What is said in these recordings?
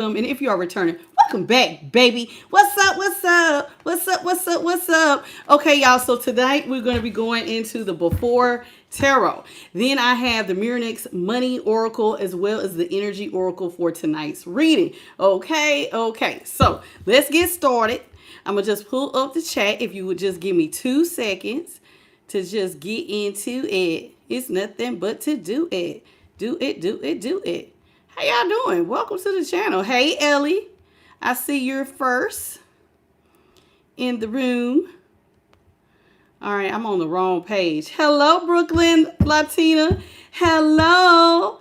And if you are returning, welcome back, baby. What's up? What's up? What's up? What's up? What's up? Okay, y'all. So tonight we're going to be going into the Before Tarot. Then I have the Mirrornix Money Oracle as well as the Energy Oracle for tonight's reading. Okay. So let's get started. I'm going to just pull up the chat. If you would just give me 2 seconds to just get into it. It's nothing but to do it. Do it. How y'all doing? Welcome to the channel. Hey, Ellie. I see you're first in the room. All right, I'm on the wrong page. Hello, Brooklyn Latina. Hello.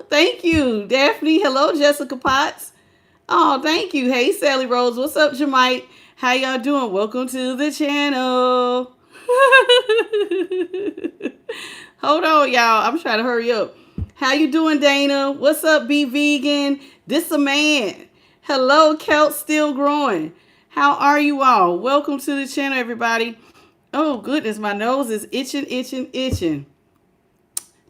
Thank you, Daphne. Hello, Jessica Potts. Oh, thank you. Hey, Sally Rose. What's up, Jamite? How y'all doing? Welcome to the channel. Hold on, y'all. I'm trying to hurry up. How you doing, Dana? What's up, Be Vegan? This a man. Hello, Celt Still Growing. How are you all? Welcome to the channel, everybody. Oh, goodness, my nose is itching.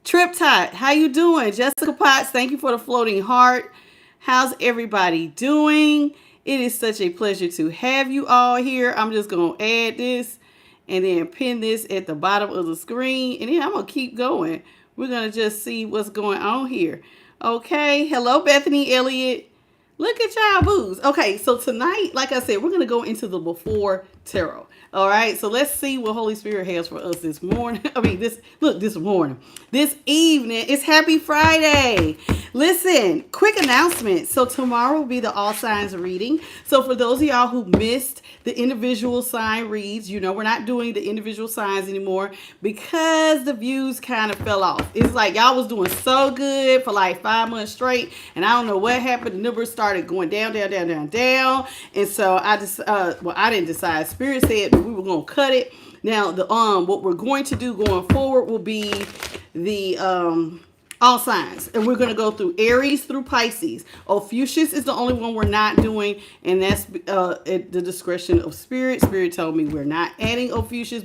Triptide, how you doing? Jessica Potts, thank you for the floating heart. How's everybody doing? It is such a pleasure to have you all here. I'm just going to add this and then pin this at the bottom of the screen. And then I'm going to keep going. We're going to just see what's going on here. Okay. Hello, Bethany Elliott. Look at y'all boos. Okay. So tonight, like I said, we're going to go into the Before Tarot. All right. So let's see what Holy Spirit has for us this morning. This morning. This evening. It's Happy Friday. Listen, quick announcement. So tomorrow will be the All Signs reading. So for those of y'all who missed the individual sign reads, you know, we're not doing the individual signs anymore because the views kind of fell off. It's like y'all was doing so good for like 5 months straight, and I don't know what happened. The numbers started going down. And so I just, I didn't decide. Spirit said we were going to cut it. Now, what we're going to do going forward will be the all signs, and we're going to go through Aries through Pisces. Ophiuchus is the only one we're not doing, and that's at the discretion of Spirit. Spirit told me we're not adding Ophiuchus,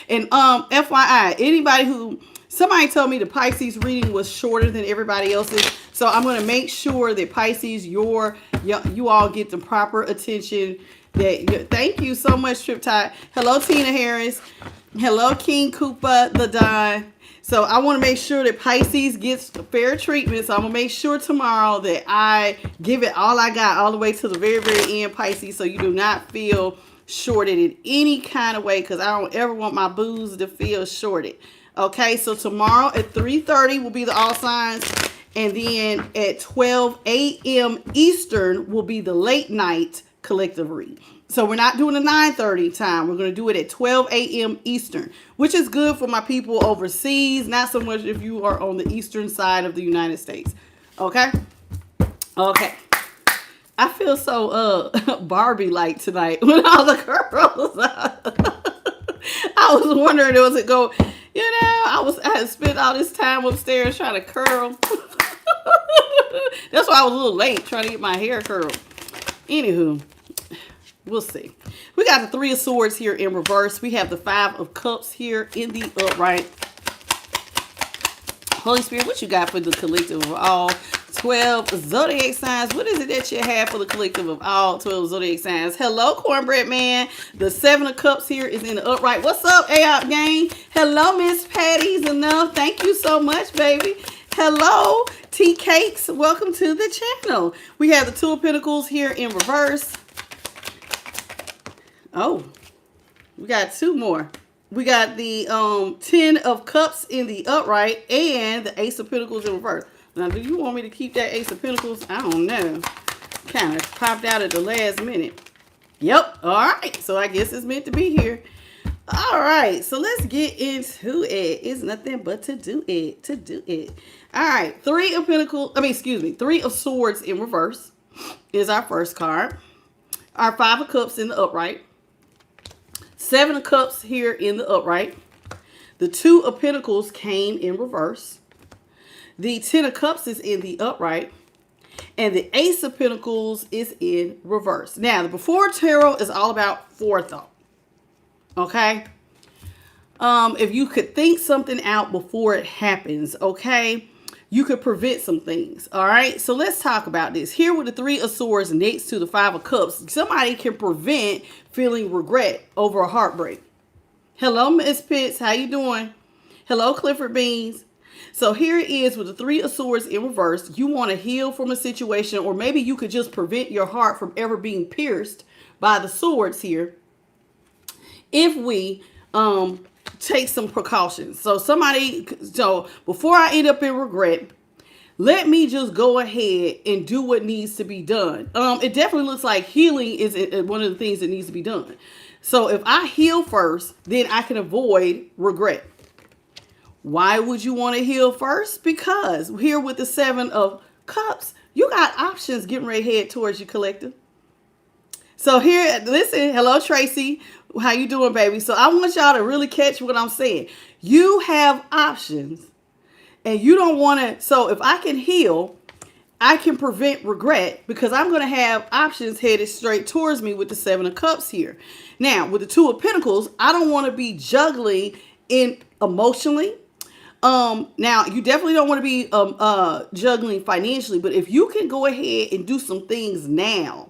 and FYI, somebody told me the Pisces reading was shorter than everybody else's, so I'm going to make sure that Pisces, you all get the proper attention. Thank you so much, Triptide. Hello, Tina Harris. Hello, King Koopa the Don. So I want to make sure that Pisces gets fair treatment. So I'm going to make sure tomorrow that I give it all I got all the way to the very, very end, Pisces, so you do not feel shorted in any kind of way, because I don't ever want my booze to feel shorted. Okay, so tomorrow at 3:30 will be the All Signs. And then at 12 a.m. Eastern will be the late night collective read. So we're not doing a 9:30 time. We're going to do it at 12 a.m. Eastern, which is good for my people overseas. Not so much if you are on the eastern side of the United States. Okay. I feel so Barbie-like tonight with all the girls. I was wondering, was it go? I had spent all this time upstairs trying to curl. That's why I was a little late trying to get my hair curled. Anywho. We'll see. We got the 3 of Swords here in reverse. We have the 5 of Cups here in the upright. Holy Spirit, what you got for the collective of all 12 zodiac signs? What is it that you have for the collective of all 12 zodiac signs? Hello, Cornbread Man. The 7 of Cups here is in the upright. What's up, AOP gang? Hello, Miss Patty's Enough. Thank you so much, baby. Hello, Tea Cakes. Welcome to the channel. We have the 2 of Pentacles here in reverse. Oh, we got 2 more. We got the 10 of Cups in the upright and the Ace of Pentacles in reverse. Now, do you want me to keep that Ace of Pentacles? I don't know. Kind of popped out at the last minute. Yep. All right. So I guess it's meant to be here. All right. So let's get into it. It's nothing but to do it. All right. 3 of Pentacles. 3 of Swords in reverse is our first card. Our 5 of Cups in the upright. 7 of Cups here in the upright. The 2 of Pentacles came in reverse. The 10 of Cups is in the upright. And the Ace of Pentacles is in reverse. Now, the Before Tarot is all about forethought. Okay? If you could think something out before it happens, okay? you could prevent some things. All right. So let's talk about this. Here with the Three of Swords next to the Five of Cups, somebody can prevent feeling regret over a heartbreak. Hello, Miss Pitts. How you doing? Hello, Clifford Beans. So here it is with the Three of Swords in reverse. You want to heal from a situation, or maybe you could just prevent your heart from ever being pierced by the swords here if we take some precautions. So before I end up in regret, let me just go ahead and do what needs to be done. It definitely looks like healing is one of the things that needs to be done. So if I heal first, then I can avoid regret. Why would you want to heal first? Because here with the Seven of Cups, you got options getting ready to head towards your collective. So here, listen, hello, Tracy. How you doing, baby? So I want y'all to really catch what I'm saying. You have options and you don't want to. So if I can heal, I can prevent regret because I'm going to have options headed straight towards me with the Seven of Cups here. Now, with the Two of Pentacles, I don't want to be juggling in emotionally. Now you definitely don't want to be juggling financially, but if you can go ahead and do some things now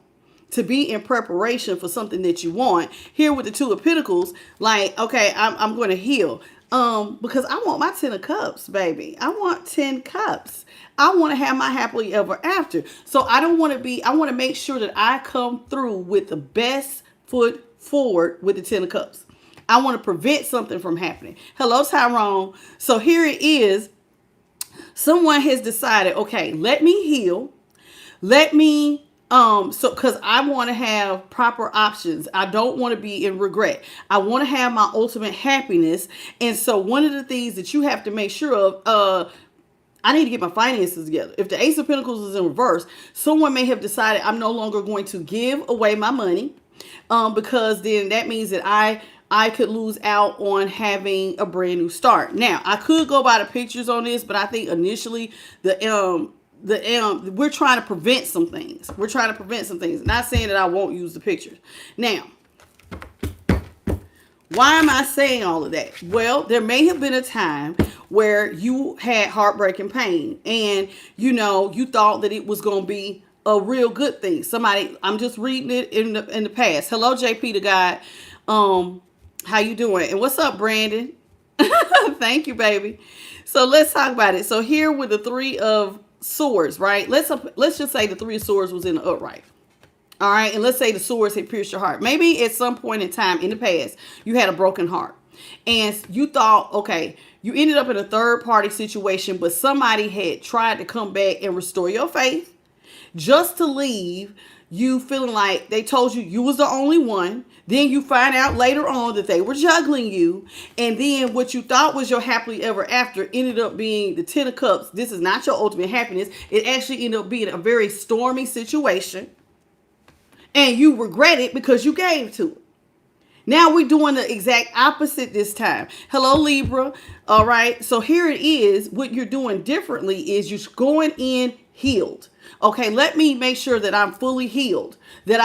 to be in preparation for something that you want, here with the Two of Pentacles, like, okay, I'm going to heal because I want my 10 of Cups, baby. I want 10 cups. I want to have my happily ever after. So I want to make sure that I come through with the best foot forward with the 10 of Cups. I want to prevent something from happening. Hello, Tyrone. So here it is. Someone has decided, okay, let me heal. Let me, because I want to have proper options. I don't want to be in regret. I want to have my ultimate happiness. And so one of the things that you have to make sure of, I need to get my finances together. If the Ace of Pentacles is in reverse, someone may have decided I'm no longer going to give away my money, because then that means that I could lose out on having a brand new start. Now, I could go by the pictures on this, but I think initially we're trying to prevent some things. We're trying to prevent some things. Not saying that I won't use the pictures. Now, why am I saying all of that? Well, there may have been a time where you had heartbreak and pain, and you thought that it was going to be a real good thing. Somebody, I'm just reading it in the past. Hello, JP the guy. How you doing? And what's up, Brandon? Thank you, baby. So let's talk about it. So here with the Three of Swords, right? Let's just say the Three of Swords was in the upright. All right. And let's say the swords had pierced your heart. Maybe at some point in time in the past, you had a broken heart and you thought, okay, you ended up in a third party situation, but somebody had tried to come back and restore your faith just to leave you feeling like they told you was the only one. Then you find out later on that they were juggling you. And then what you thought was your happily ever after ended up being the 10 of Cups. This is not your ultimate happiness. It actually ended up being a very stormy situation. And you regret it because you gave to it. Now we're doing the exact opposite this time. Hello, Libra. All right. So here it is. What you're doing differently is you're going in healed. Okay, let me make sure that I'm fully healed. That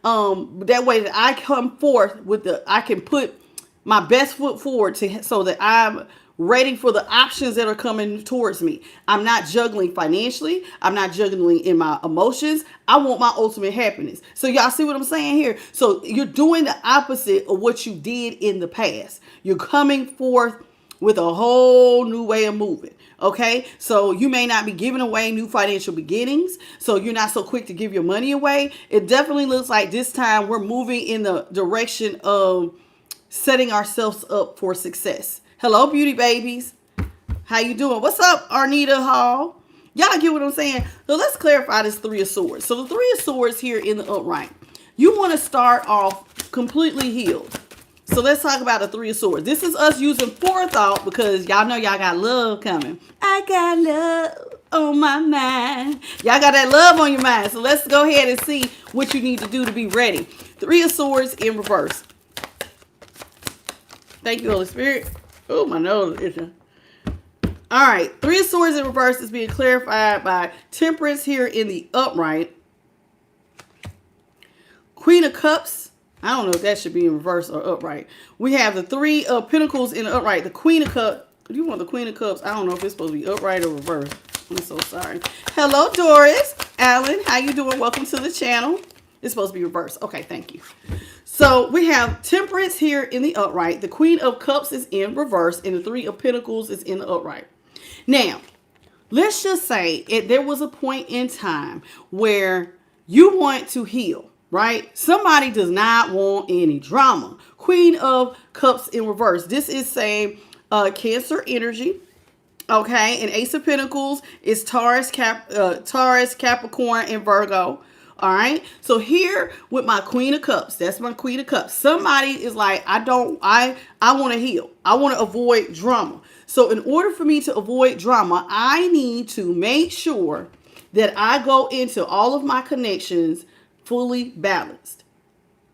that way that I come forth I can put my best foot forward so that I'm ready for the options that are coming towards me. I'm not juggling financially. I'm not juggling in my emotions. I want my ultimate happiness. So y'all see what I'm saying here? So you're doing the opposite of what you did in the past. You're coming forth with a whole new way of moving. Okay, so you may not be giving away new financial beginnings, so you're not so quick to give your money away. It definitely looks like this time we're moving in the direction of setting ourselves up for success. Hello, beauty babies. How you doing? What's up, Arnita Hall? Y'all get what I'm saying? So let's clarify this Three of Swords. So the Three of Swords here in the upright, you want to start off completely healed. So let's talk about the Three of Swords. This is us using forethought because y'all know y'all got love coming. I got love on my mind. Y'all got that love on your mind. So let's go ahead and see what you need to do to be ready. Three of Swords in reverse. Thank you, Holy Spirit. Oh, my nose is all right. Three of Swords in reverse is being clarified by Temperance here in the upright. Queen of Cups. I don't know if that should be in reverse or upright. We have the Three of Pentacles in the upright. The Queen of Cups You want the Queen of Cups. I don't know if it's supposed to be upright or reverse. I'm so sorry. Hello, Doris. Alan, how you doing? Welcome to the channel. It's supposed to be reversed. Okay, thank you. So we have Temperance here in the upright. The Queen of Cups is in reverse, and the Three of Pentacles is in the upright. Now, let's just say there was a point in time where you want to heal, right? Somebody does not want any drama. Queen of Cups in reverse. This is saying Cancer energy. Okay, and Ace of Pentacles is Taurus, Capricorn, and Virgo. All right, so here with my Queen of Cups, that's my Queen of Cups. Somebody is like, I want to heal. I want to avoid drama. So in order for me to avoid drama, I need to make sure that I go into all of my connections fully balanced.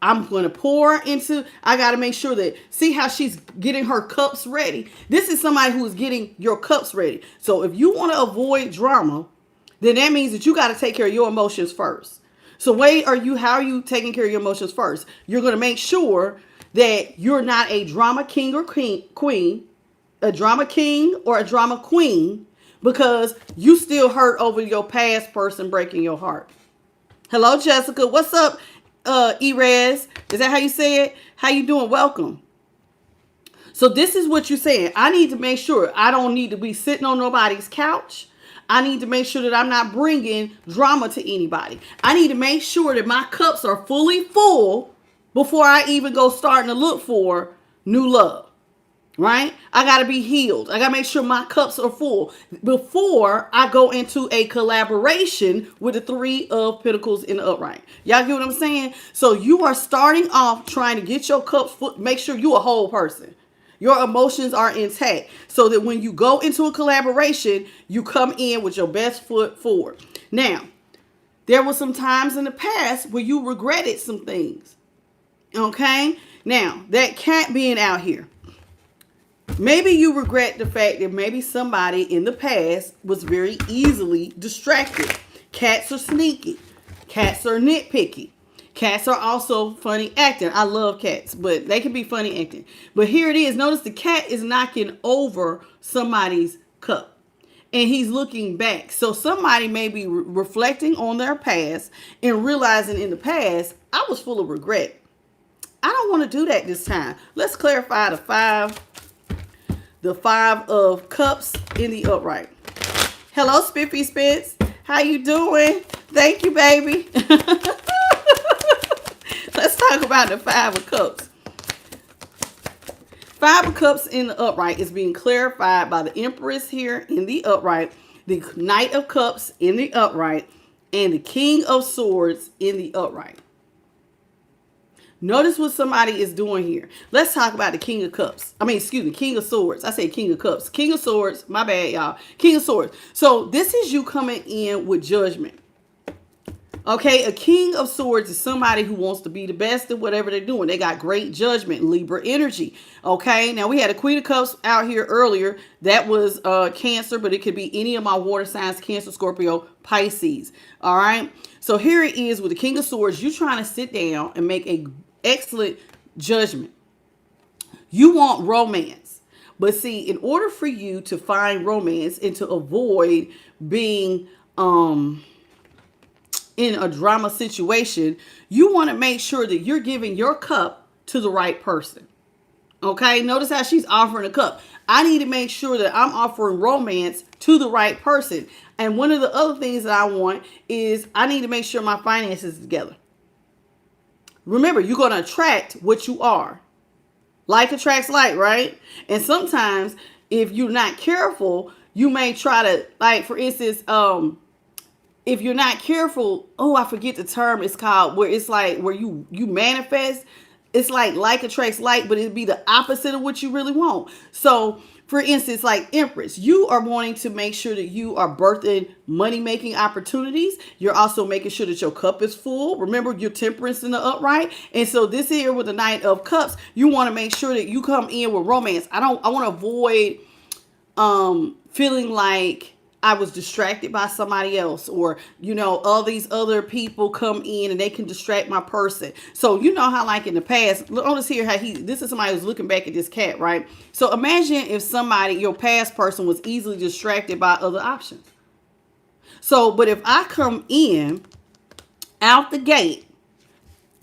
I'm going to pour into, I got to make sure that, see how she's getting her cups ready. This is somebody who is getting your cups ready. So if you want to avoid drama, then that means that you got to take care of your emotions first. So how are you taking care of your emotions first? You're going to make sure that you're not a drama king or queen, a drama king or a drama queen, because you still hurt over your past person breaking your heart. Hello, Jessica. What's up? Erez, is that how you say it? How you doing? Welcome. So this is what you're saying. I need to make sure I don't need to be sitting on nobody's couch. I need to make sure that I'm not bringing drama to anybody. I need to make sure that my cups are fully full before I even go starting to look for new love. Right? I got to be healed. I got to make sure my cups are full before I go into a collaboration with the Three of Pentacles in the upright. Y'all get what I'm saying? So you are starting off trying to get your cups full. Make sure you're a whole person. Your emotions are intact so that when you go into a collaboration, you come in with your best foot forward. Now, there were some times in the past where you regretted some things. Okay? Now, that cat being out here. Maybe you regret the fact that maybe somebody in the past was very easily distracted. Cats are sneaky. Cats are nitpicky. Cats are also funny acting. I love cats, but they can be funny acting. But here it is. Notice the cat is knocking over somebody's cup. And he's looking back. So somebody may be reflecting on their past and realizing in the past, I was full of regret. I don't want to do that this time. Let's clarify the Five of Cups in the upright. Hello, Spiffy Spitz. How you doing? Thank you, baby. Let's talk about the Five of Cups. Five of Cups in the upright is being clarified by the Empress here in the upright, the Knight of Cups in the upright, and the King of Swords in the upright. Notice what somebody is doing here. Let's talk about the King of Cups. King of Swords. I said King of Cups. King of Swords. My bad, y'all. King of Swords. So this is you coming in with judgment. Okay, a King of Swords is somebody who wants to be the best at whatever they're doing. They got great judgment, Libra energy. Okay, now we had a Queen of Cups out here earlier. That was Cancer, but it could be any of my water signs, Cancer, Scorpio, Pisces. All right, so here it is with the King of Swords. You're trying to sit down and make a excellent judgment. You want romance, but see, in order for you to find romance and to avoid being in a drama situation, you want to make sure that you're giving your cup to the right person. Okay, notice how she's offering a cup. I need to make sure that I'm offering romance to the right person. And one of the other things that I want is I need to make sure my finances are together. Remember, you're going to attract what you are. Like attracts like, right? And sometimes if you're not careful, you may try to, like, for instance, if you're not careful, I forget the term it's called, where it's like where you manifest. It's like attracts like, but it'd be the opposite of what you really want. So for instance, like Empress, you are wanting to make sure that you are birthing money-making opportunities. You're also making sure that your cup is full. Remember, your Temperance in the upright. And so this here with the Knight of Cups, you want to make sure that you come in with romance. I want to avoid feeling like I was distracted by somebody else, or all these other people come in and they can distract my person. So you know how, like in the past, notice here how this is somebody who's looking back at this cat, right? So imagine if somebody, your past person, was easily distracted by other options. So, but if I come in out the gate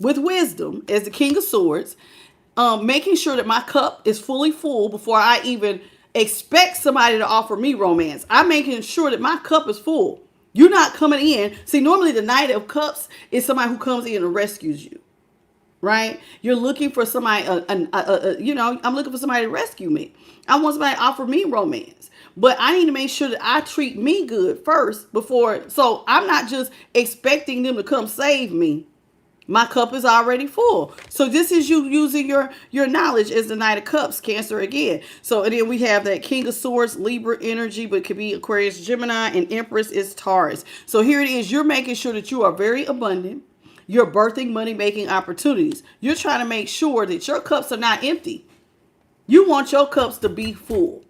with wisdom as the King of Swords, making sure that my cup is fully full before I even expect somebody to offer me romance. I'm making sure that my cup is full. You're not coming in. See, normally the Knight of Cups is somebody who comes in and rescues you, right? You're looking for somebody, I'm looking for somebody to rescue me. I want somebody to offer me romance. But I need to make sure that I treat me good first before. So I'm not just expecting them to come save me. My cup is already full. So this is you using your knowledge as the Knight of Cups, Cancer again. So and then we have that King of Swords, Libra energy, but it could be Aquarius, Gemini, and Empress is Taurus. So here it is. You're making sure that you are very abundant. You're birthing money-making opportunities. You're trying to make sure that your cups are not empty. You want your cups to be full.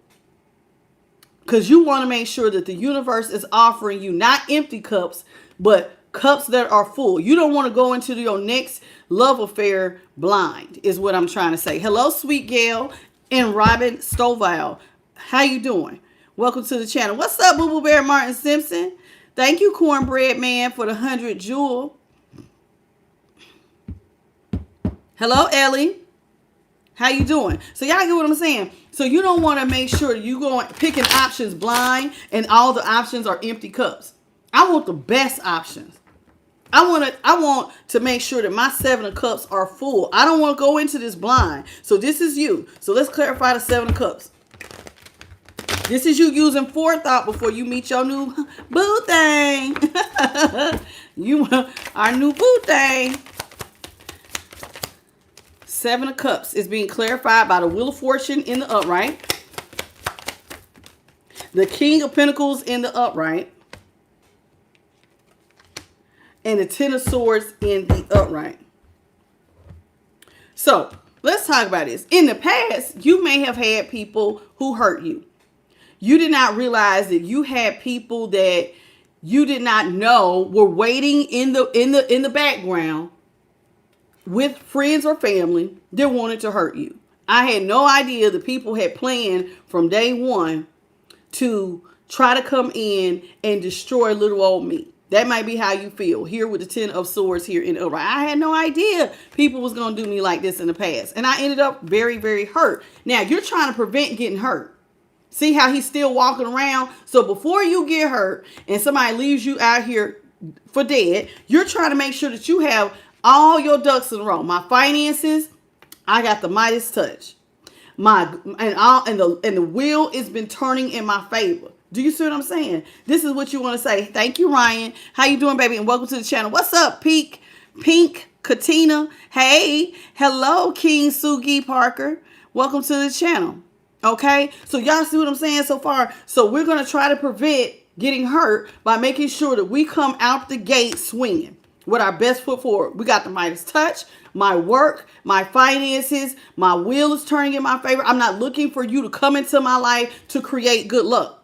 Because you want to make sure that the universe is offering you not empty cups, but cups that are full. You don't want to go into your next love affair blind, is what I'm trying to say. Hello, Sweet Gail and Robin Stovall. How you doing? Welcome to the channel. What's up, Boo Boo Bear Martin Simpson? Thank you, Cornbread Man, for the 100 jewel. Hello, Ellie. How you doing? So y'all get what I'm saying? So you don't want to make sure you go picking options blind and all the options are empty cups. I want the best options. I want to make sure that my 7 of Cups are full. I don't want to go into this blind. So this is you. So let's clarify the 7 of Cups. This is you using forethought before you meet your new boo thing. Our new boo thing. 7 of Cups is being clarified by the Wheel of Fortune in the upright. The King of Pentacles in the upright. And the 10 of Swords in the upright. So let's talk about this. In the past, you may have had people who hurt you. You did not realize that you had people that you did not know were waiting in the background with friends or family that wanted to hurt you. I had no idea that people had planned from day one to try to come in and destroy little old me. That might be how you feel here with the 10 of Swords here in the upright. I had no idea people was going to do me like this in the past. And I ended up very, very hurt. Now, you're trying to prevent getting hurt. See how he's still walking around? So before you get hurt and somebody leaves you out here for dead, you're trying to make sure that you have all your ducks in a row. My finances, I got the Midas touch. The wheel has been turning in my favor. Do you see what I'm saying? This is what you want to say. Thank you, Ryan. How you doing, baby? And welcome to the channel. What's up, Pink Katina? Hey, hello, King Sugi Parker. Welcome to the channel. Okay, so y'all see what I'm saying so far? So we're going to try to prevent getting hurt by making sure that we come out the gate swinging with our best foot forward. We got the Midas touch, my work, my finances, my wheel is turning in my favor. I'm not looking for you to come into my life to create good luck.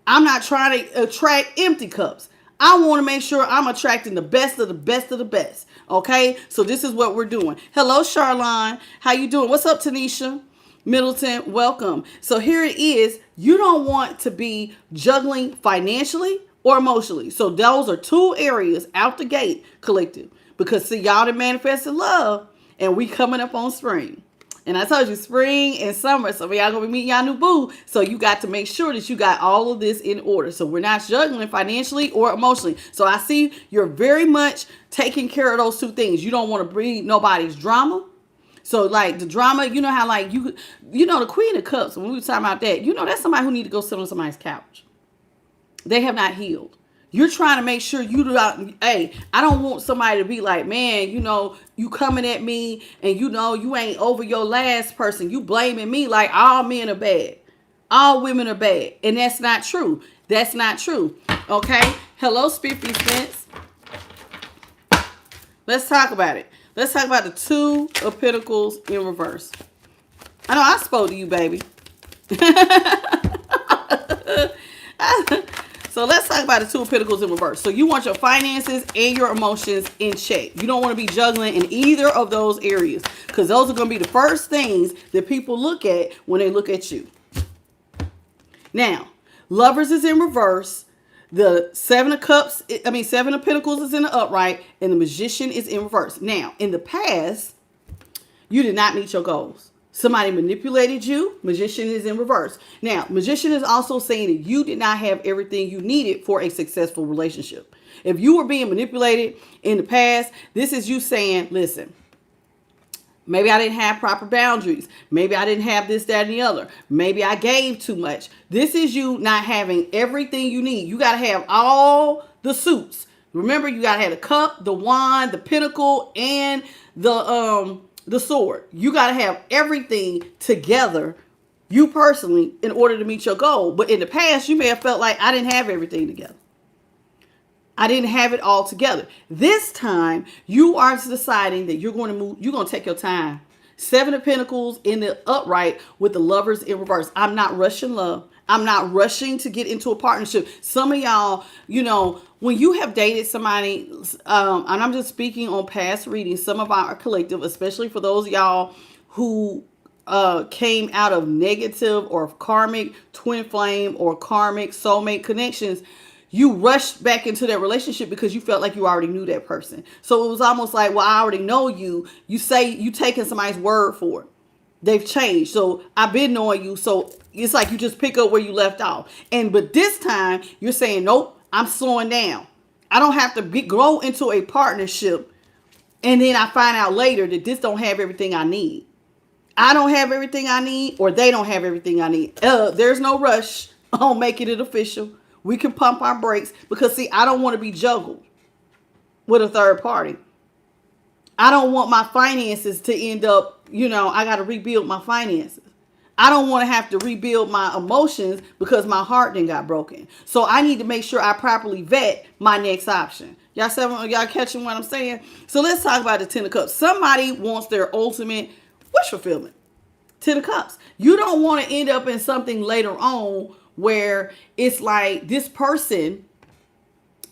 I'm not trying to attract empty cups. I want to make sure I'm attracting the best of the best of the best. Okay, so this is what we're doing. Hello, Charlene. How you doing? What's up, Tanisha Middleton? Welcome. So here it is. You don't want to be juggling financially or emotionally. So those are 2 areas out the gate, collective. Because see, y'all that manifested love, and we coming up on spring. And I told you spring and summer. So y'all gonna be meeting y'all new boo. So you got to make sure that you got all of this in order. So we're not juggling financially or emotionally. So I see you're very much taking care of those 2 things. You don't want to breed nobody's drama. So like the drama, you know how like the Queen of Cups, when we were talking about that, that's somebody who need to go sit on somebody's couch. They have not healed. You're trying to make sure you do not, I don't want somebody to be like, man, you coming at me and you ain't over your last person. You blaming me like all men are bad. All women are bad. And that's not true. That's not true. Okay. Hello, Spiffy Spence. Let's talk about it. Let's talk about the 2 of Pentacles in reverse. I know I spoke to you, baby. So let's talk about the Two of Pentacles in reverse. So you want your finances and your emotions in check. You don't want to be juggling in either of those areas, because those are going to be the first things that people look at when they look at you. Now, Lovers is in reverse. The Seven of Pentacles is in the upright, and the Magician is in reverse. Now, in the past, you did not meet your goals. Somebody manipulated you. Magician is in reverse. Now, Magician is also saying that you did not have everything you needed for a successful relationship. If you were being manipulated in the past, this is you saying, listen, maybe I didn't have proper boundaries. Maybe I didn't have this, that, and the other. Maybe I gave too much. This is you not having everything you need. You got to have all the suits. Remember, you got to have the cup, the wand, the pentacle, and the sword. You got to have everything together, you personally, in order to meet your goal. But in the past, you may have felt like I didn't have everything together. I didn't have it all together. This time, you are deciding that you're going to move. You're going to take your time. Seven of Pentacles in the upright with the Lovers in reverse. I'm not rushing love. I'm not rushing to get into a partnership. Some of y'all, when you have dated somebody, and I'm just speaking on past readings, some of our collective, especially for those of y'all who came out of negative or karmic twin flame or karmic soulmate connections, you rushed back into that relationship because you felt like you already knew that person. So it was almost like, well, I already know you. You say you taking somebody's word for it. They've changed. So I've been knowing you. So it's like you just pick up where you left off. But this time you're saying, nope, I'm slowing down. I don't have to grow into a partnership. And then I find out later that this don't have everything I need. I don't have everything I need, or they don't have everything I need. There's no rush on making it official. We can pump our brakes because, see, I don't want to be juggled with a third party. I don't want my finances to end up, I got to rebuild my finances. I don't want to have to rebuild my emotions because my heart then got broken. So I need to make sure I properly vet my next option. Y'all catching what I'm saying? So let's talk about the Ten of Cups. Somebody wants their ultimate wish fulfillment. Ten of Cups. You don't want to end up in something later on where it's like this person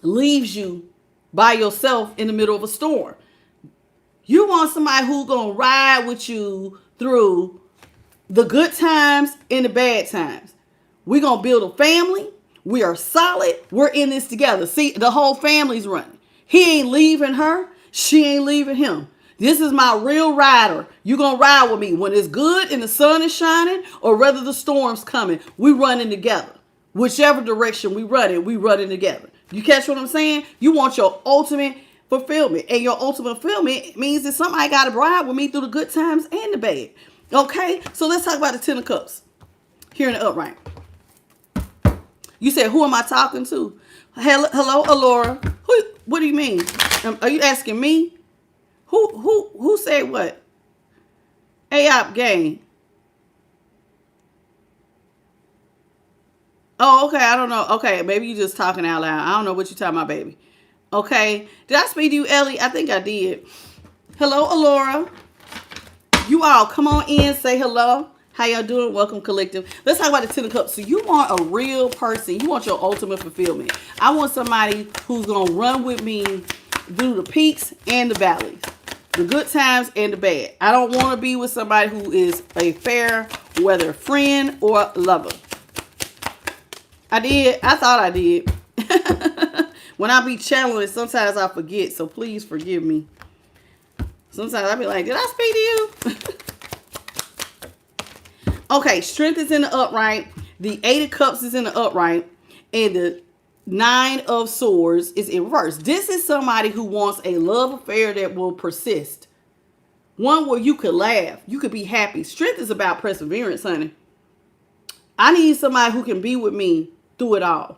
leaves you by yourself in the middle of a storm. You want somebody who's going to ride with you through the good times and the bad times. We're going to build a family. We are solid. We're in this together. See, the whole family's running. He ain't leaving her. She ain't leaving him. This is my real rider. You're going to ride with me when it's good and the sun is shining, or whether the storm's coming. We running together. Whichever direction we running together. You catch what I'm saying? You want your ultimate fulfillment. And your ultimate fulfillment means that somebody got to ride with me through the good times and the bad. Okay? So let's talk about the Ten of Cups here in the upright. You said, who am I talking to? Hello, Alora. What do you mean? Are you asking me? Who said what? AOP gang. Oh, okay. I don't know. Okay, maybe you just talking out loud. I don't know what you're talking about, baby. Okay. Did I speak to you, Ellie? I think I did. Hello, Alora. You all come on in. Say hello. How y'all doing? Welcome, collective. Let's talk about the Ten of Cups. So you want a real person. You want your ultimate fulfillment. I want somebody who's going to run with me through the peaks and the valleys. The good times and the bad. I don't want to be with somebody who is a fair weather friend or lover. I thought I did. When I be channeling, sometimes I forget. So please forgive me. Sometimes I be like, did I speak to you? Okay, Strength is in the upright. The Eight of Cups is in the upright. And the Nine of Swords is in reverse. This is somebody who wants a love affair that will persist. One where you could laugh. You could be happy. Strength is about perseverance, honey. I need somebody who can be with me through it all.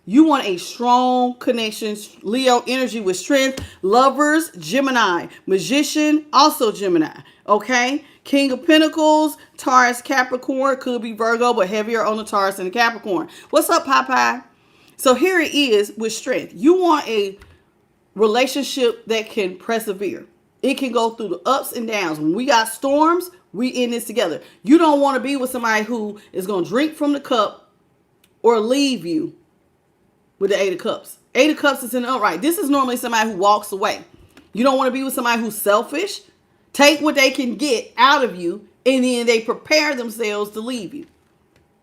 You want a strong connection. Leo energy with Strength. Lovers, Gemini. Magician, also Gemini. Okay? King of Pentacles, Taurus, Capricorn. Could be Virgo, but heavier on the Taurus and the Capricorn. What's up, Popeye? So here it is with Strength. You want a relationship that can persevere. It can go through the ups and downs. When we got storms, we in this together. You don't want to be with somebody who is going to drink from the cup or leave you with the Eight of Cups. Eight of Cups is in the upright. This is normally somebody who walks away. You don't want to be with somebody who's selfish. Take what they can get out of you, and then they prepare themselves to leave you.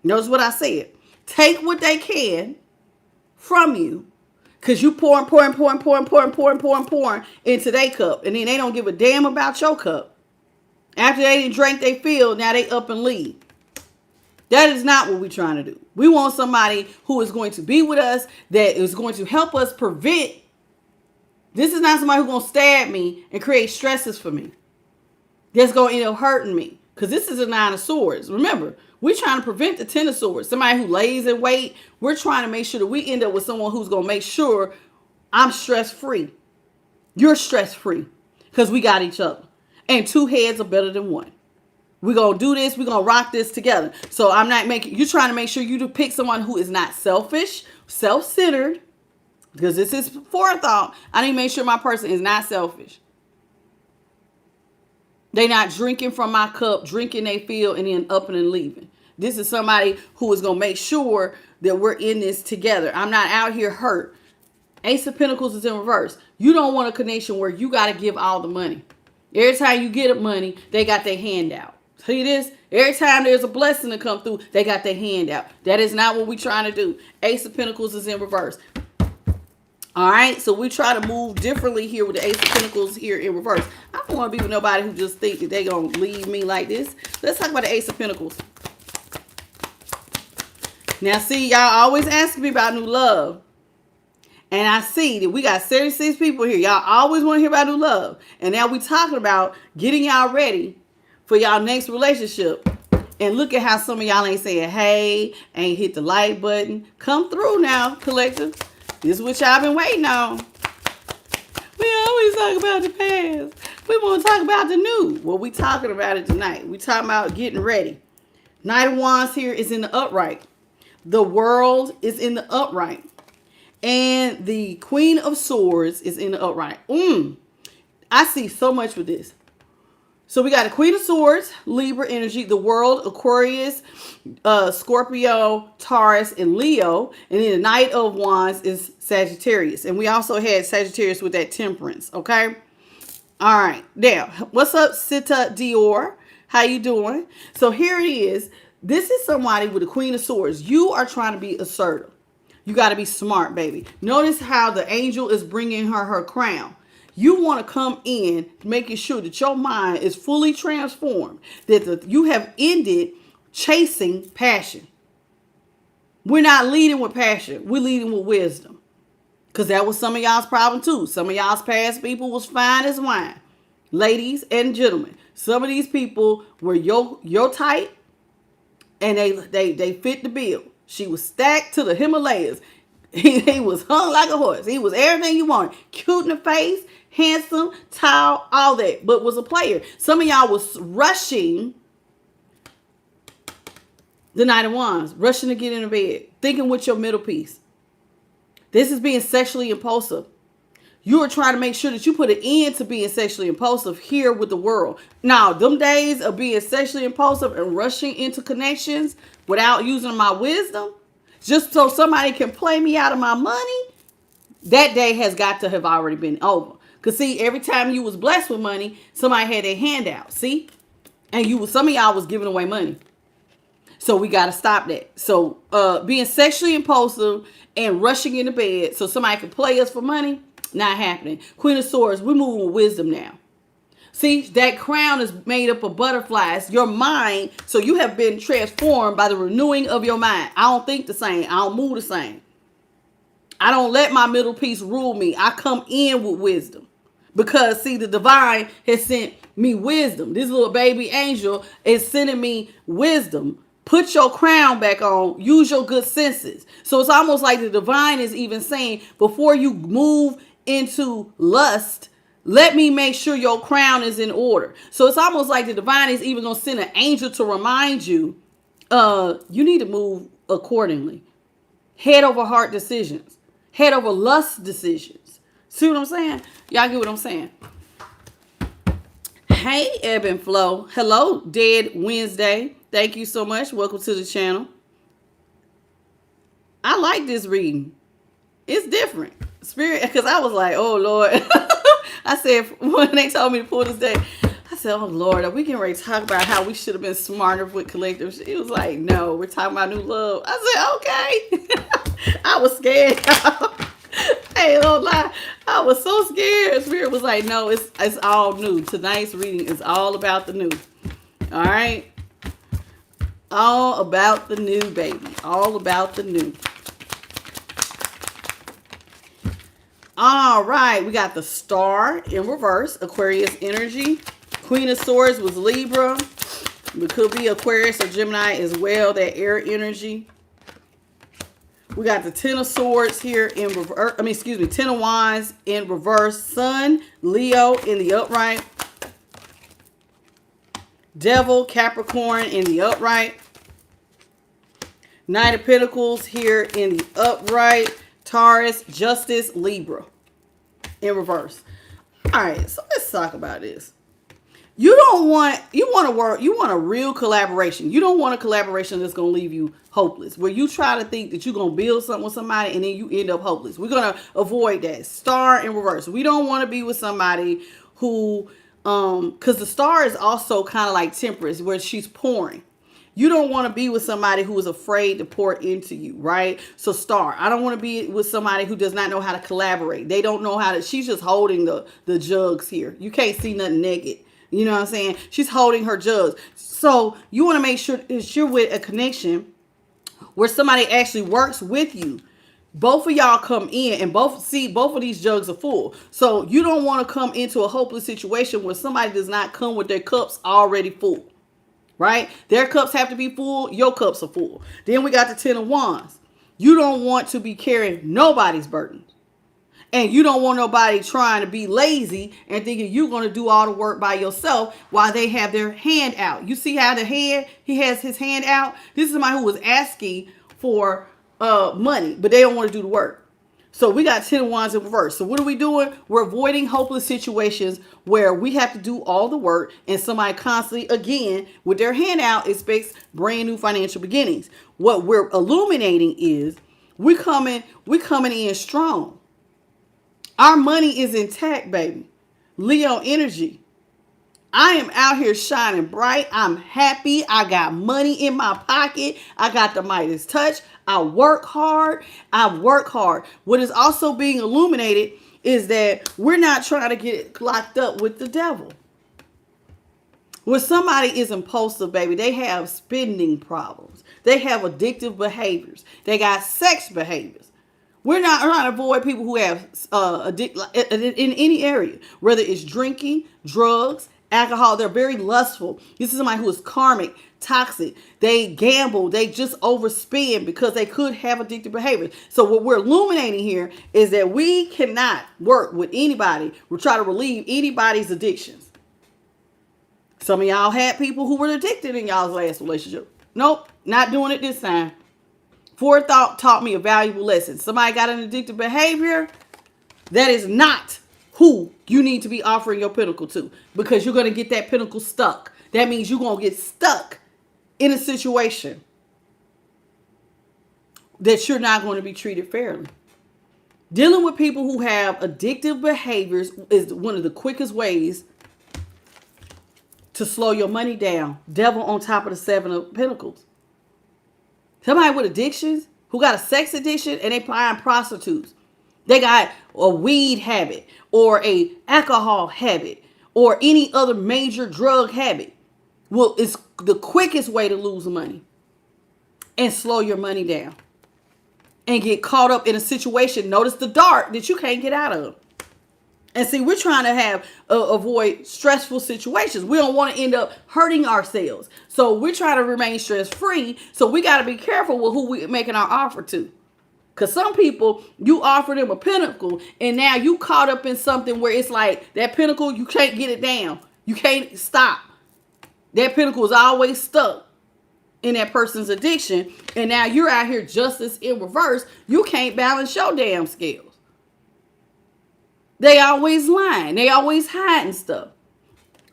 Notice what I said. Take what they can from you, because you pouring into their cup, and then they don't give a damn about your cup. After they didn't drink they fill, now they up and leave. That is not what we're trying to do. We want somebody who is going to be with us, that is going to help us prevent. This is not somebody who's going to stab me and create stresses for me. That's going to end up hurting me. Because this is a Nine of Swords. Remember, we're trying to prevent the Ten of Swords. Somebody who lays in wait. We're trying to make sure that we end up with someone who's going to make sure I'm stress-free. You're stress-free. Because we got each other. And two heads are better than one. We're going to do this. We're going to rock this together. So I'm not making, you're trying to make sure you pick someone who is not selfish, self-centered. Because this is forethought. I need to make sure my person is not selfish. They not drinking from my cup, drinking they fill, and then up and leaving. This is somebody who is going to make sure that we're in this together. I'm not out here hurt. Ace of Pentacles is in reverse. You don't want a connection where you got to give all the money. Every time you get money, they got their hand out. See this? Every time there's a blessing to come through, they got their hand out. That is not what we're trying to do. Ace of Pentacles is in reverse. All right, so we try to move differently here with the Ace of Pentacles here in reverse. I don't want to be with nobody who just think that they're going to leave me like this. Let's talk about the Ace of Pentacles. Now, see, y'all always ask me about new love. And I see that we got 76 people here. Y'all always want to hear about new love. And now we talking about getting y'all ready for y'all next relationship. And look at how some of y'all ain't saying, hey, ain't hit the like button. Come through now, collective. This is what y'all been waiting on. We always talk about the past. We want to talk about the new. Well, we talking about it tonight. We talking about getting ready. Knight of Wands here is in the upright. The World is in the upright. And the Queen of Swords is in the upright. I see so much with this. So we got the Queen of Swords, Libra energy, the World, Aquarius, Scorpio, Taurus, and Leo. And then the Knight of Wands is Sagittarius. And we also had Sagittarius with that Temperance, okay? All right. Now, what's up, Sita Dior? How you doing? So here it is. This is somebody with the Queen of Swords. You are trying to be assertive. You got to be smart, baby. Notice how the angel is bringing her crown. You want to come in making sure that your mind is fully transformed, that you have ended chasing passion. We're not leading with passion. We're leading with wisdom. Because that was some of y'all's problem too. Some of y'all's past people was fine as wine. Ladies and gentlemen, some of these people were your type, and they fit the bill. She was stacked to the Himalayas. He was hung like a horse. He was everything you wanted. Cute in the face, handsome, tall, all that, but was a player. Some of y'all was rushing the Knight of Wands, rushing to get into bed, thinking with your middle piece. This is being sexually impulsive. You are trying to make sure that you put an end to being sexually impulsive here with the World. Now, them days of being sexually impulsive and rushing into connections without using my wisdom, just so somebody can play me out of my money, that day has got to have already been over. Because see, every time you was blessed with money, somebody had their hand out. See? And some of y'all was giving away money. So we got to stop that. So being sexually impulsive and rushing into bed so somebody can play us for money, not happening. Queen of Swords, we're moving with wisdom now. See, that crown is made up of butterflies. Your mind, so you have been transformed by the renewing of your mind. I don't think the same. I don't move the same. I don't let my middle piece rule me. I come in with wisdom. Because, see, the divine has sent me wisdom. This little baby angel is sending me wisdom. Put your crown back on. Use your good senses. So it's almost like the divine is even saying, before you move into lust, let me make sure your crown is in order. So it's almost like the divine is even going to send an angel to remind you, you need to move accordingly. Head over heart decisions. Head over lust decisions. See what I'm saying? Y'all get what I'm saying? Hey, Ebb and Flow. Hello, Dead Wednesday. Thank you so much. Welcome to the channel. I like this reading. It's different. Spirit, because I was like, oh Lord. I said, when they told me to pull this day, I said, oh Lord, are we getting ready to talk about how we should have been smarter with collectives? It was like, no, we're talking about new love. I said, okay. I was scared. Hey, don't lie. I was so scared. Spirit was like, no, it's all new. Tonight's reading is all about the new. All right? All about the new, baby. All about the new. All right. We got the Star in reverse. Aquarius energy. Queen of Swords was Libra. It could be Aquarius or Gemini as well. That air energy. We got the Ten of Swords here in reverse. Ten of Wands in reverse. Sun, Leo in the upright. Devil, Capricorn in the upright. Knight of Pentacles here in the upright. Taurus, Justice, Libra in reverse. All right, so let's talk about this. You want a real collaboration. You don't want a collaboration that's going to leave you hopeless, where you try to think that you're going to build something with somebody and then you end up hopeless. We're going to avoid that. Star in reverse. We don't want to be with somebody who, because the Star is also kind of like Temperance, where she's pouring. You don't want to be with somebody who is afraid to pour into you, right? So Star, I don't want to be with somebody who does not know how to collaborate. They don't know how to, she's just holding the jugs here. You can't see nothing naked. You know what I'm saying? She's holding her jugs. So you want to make sure that you're with a connection where somebody actually works with you. Both of y'all come in and both of these jugs are full. So you don't want to come into a hopeless situation where somebody does not come with their cups already full. Right? Their cups have to be full. Your cups are full. Then we got the Ten of Wands. You don't want to be carrying nobody's burdens. And you don't want nobody trying to be lazy and thinking you're going to do all the work by yourself while they have their hand out. You see how he has his hand out? This is somebody who was asking for money, but they don't want to do the work. So we got Ten of Wands in reverse. So what are we doing? We're avoiding hopeless situations where we have to do all the work and somebody constantly, again, with their hand out, expects brand new financial beginnings. What we're illuminating is we're coming in strong. Our money is intact, baby. Leo energy. I am out here shining bright. I'm happy. I got money in my pocket. I got the Midas touch. I work hard. What is also being illuminated is that we're not trying to get locked up with the devil. When somebody is impulsive, baby, they have spending problems. They have addictive behaviors. They got sex behaviors. We're not trying to avoid people who have in any area, whether it's drinking, drugs, alcohol. They're very lustful. This is somebody who is karmic, toxic. They gamble. They just overspend because they could have addictive behaviors. So what we're illuminating here is that we cannot work with anybody. We're trying to relieve anybody's addictions. Some of y'all had people who were addicted in y'all's last relationship. Nope, not doing it this time. Forethought taught me a valuable lesson. Somebody got an addictive behavior. That is not who you need to be offering your pinnacle to, because you're going to get that pinnacle stuck. That means you're going to get stuck in a situation that you're not going to be treated fairly. Dealing with people who have addictive behaviors is one of the quickest ways to slow your money down. Devil on top of the Seven of Pentacles. Somebody with addictions, who got a sex addiction and they buying prostitutes. They got a weed habit or a alcohol habit or any other major drug habit. Well, it's the quickest way to lose money and slow your money down and get caught up in a situation. Notice the dark that you can't get out of. And see, we're trying to avoid stressful situations. We don't want to end up hurting ourselves. So we're trying to remain stress-free. So we got to be careful with who we're making our offer to. Because some people, you offer them a pinnacle, and now you caught up in something where it's like that pinnacle, you can't get it down. You can't stop. That pinnacle is always stuck in that person's addiction. And now you're out here justice in reverse. You can't balance your damn scales. They always lying. They always hiding stuff.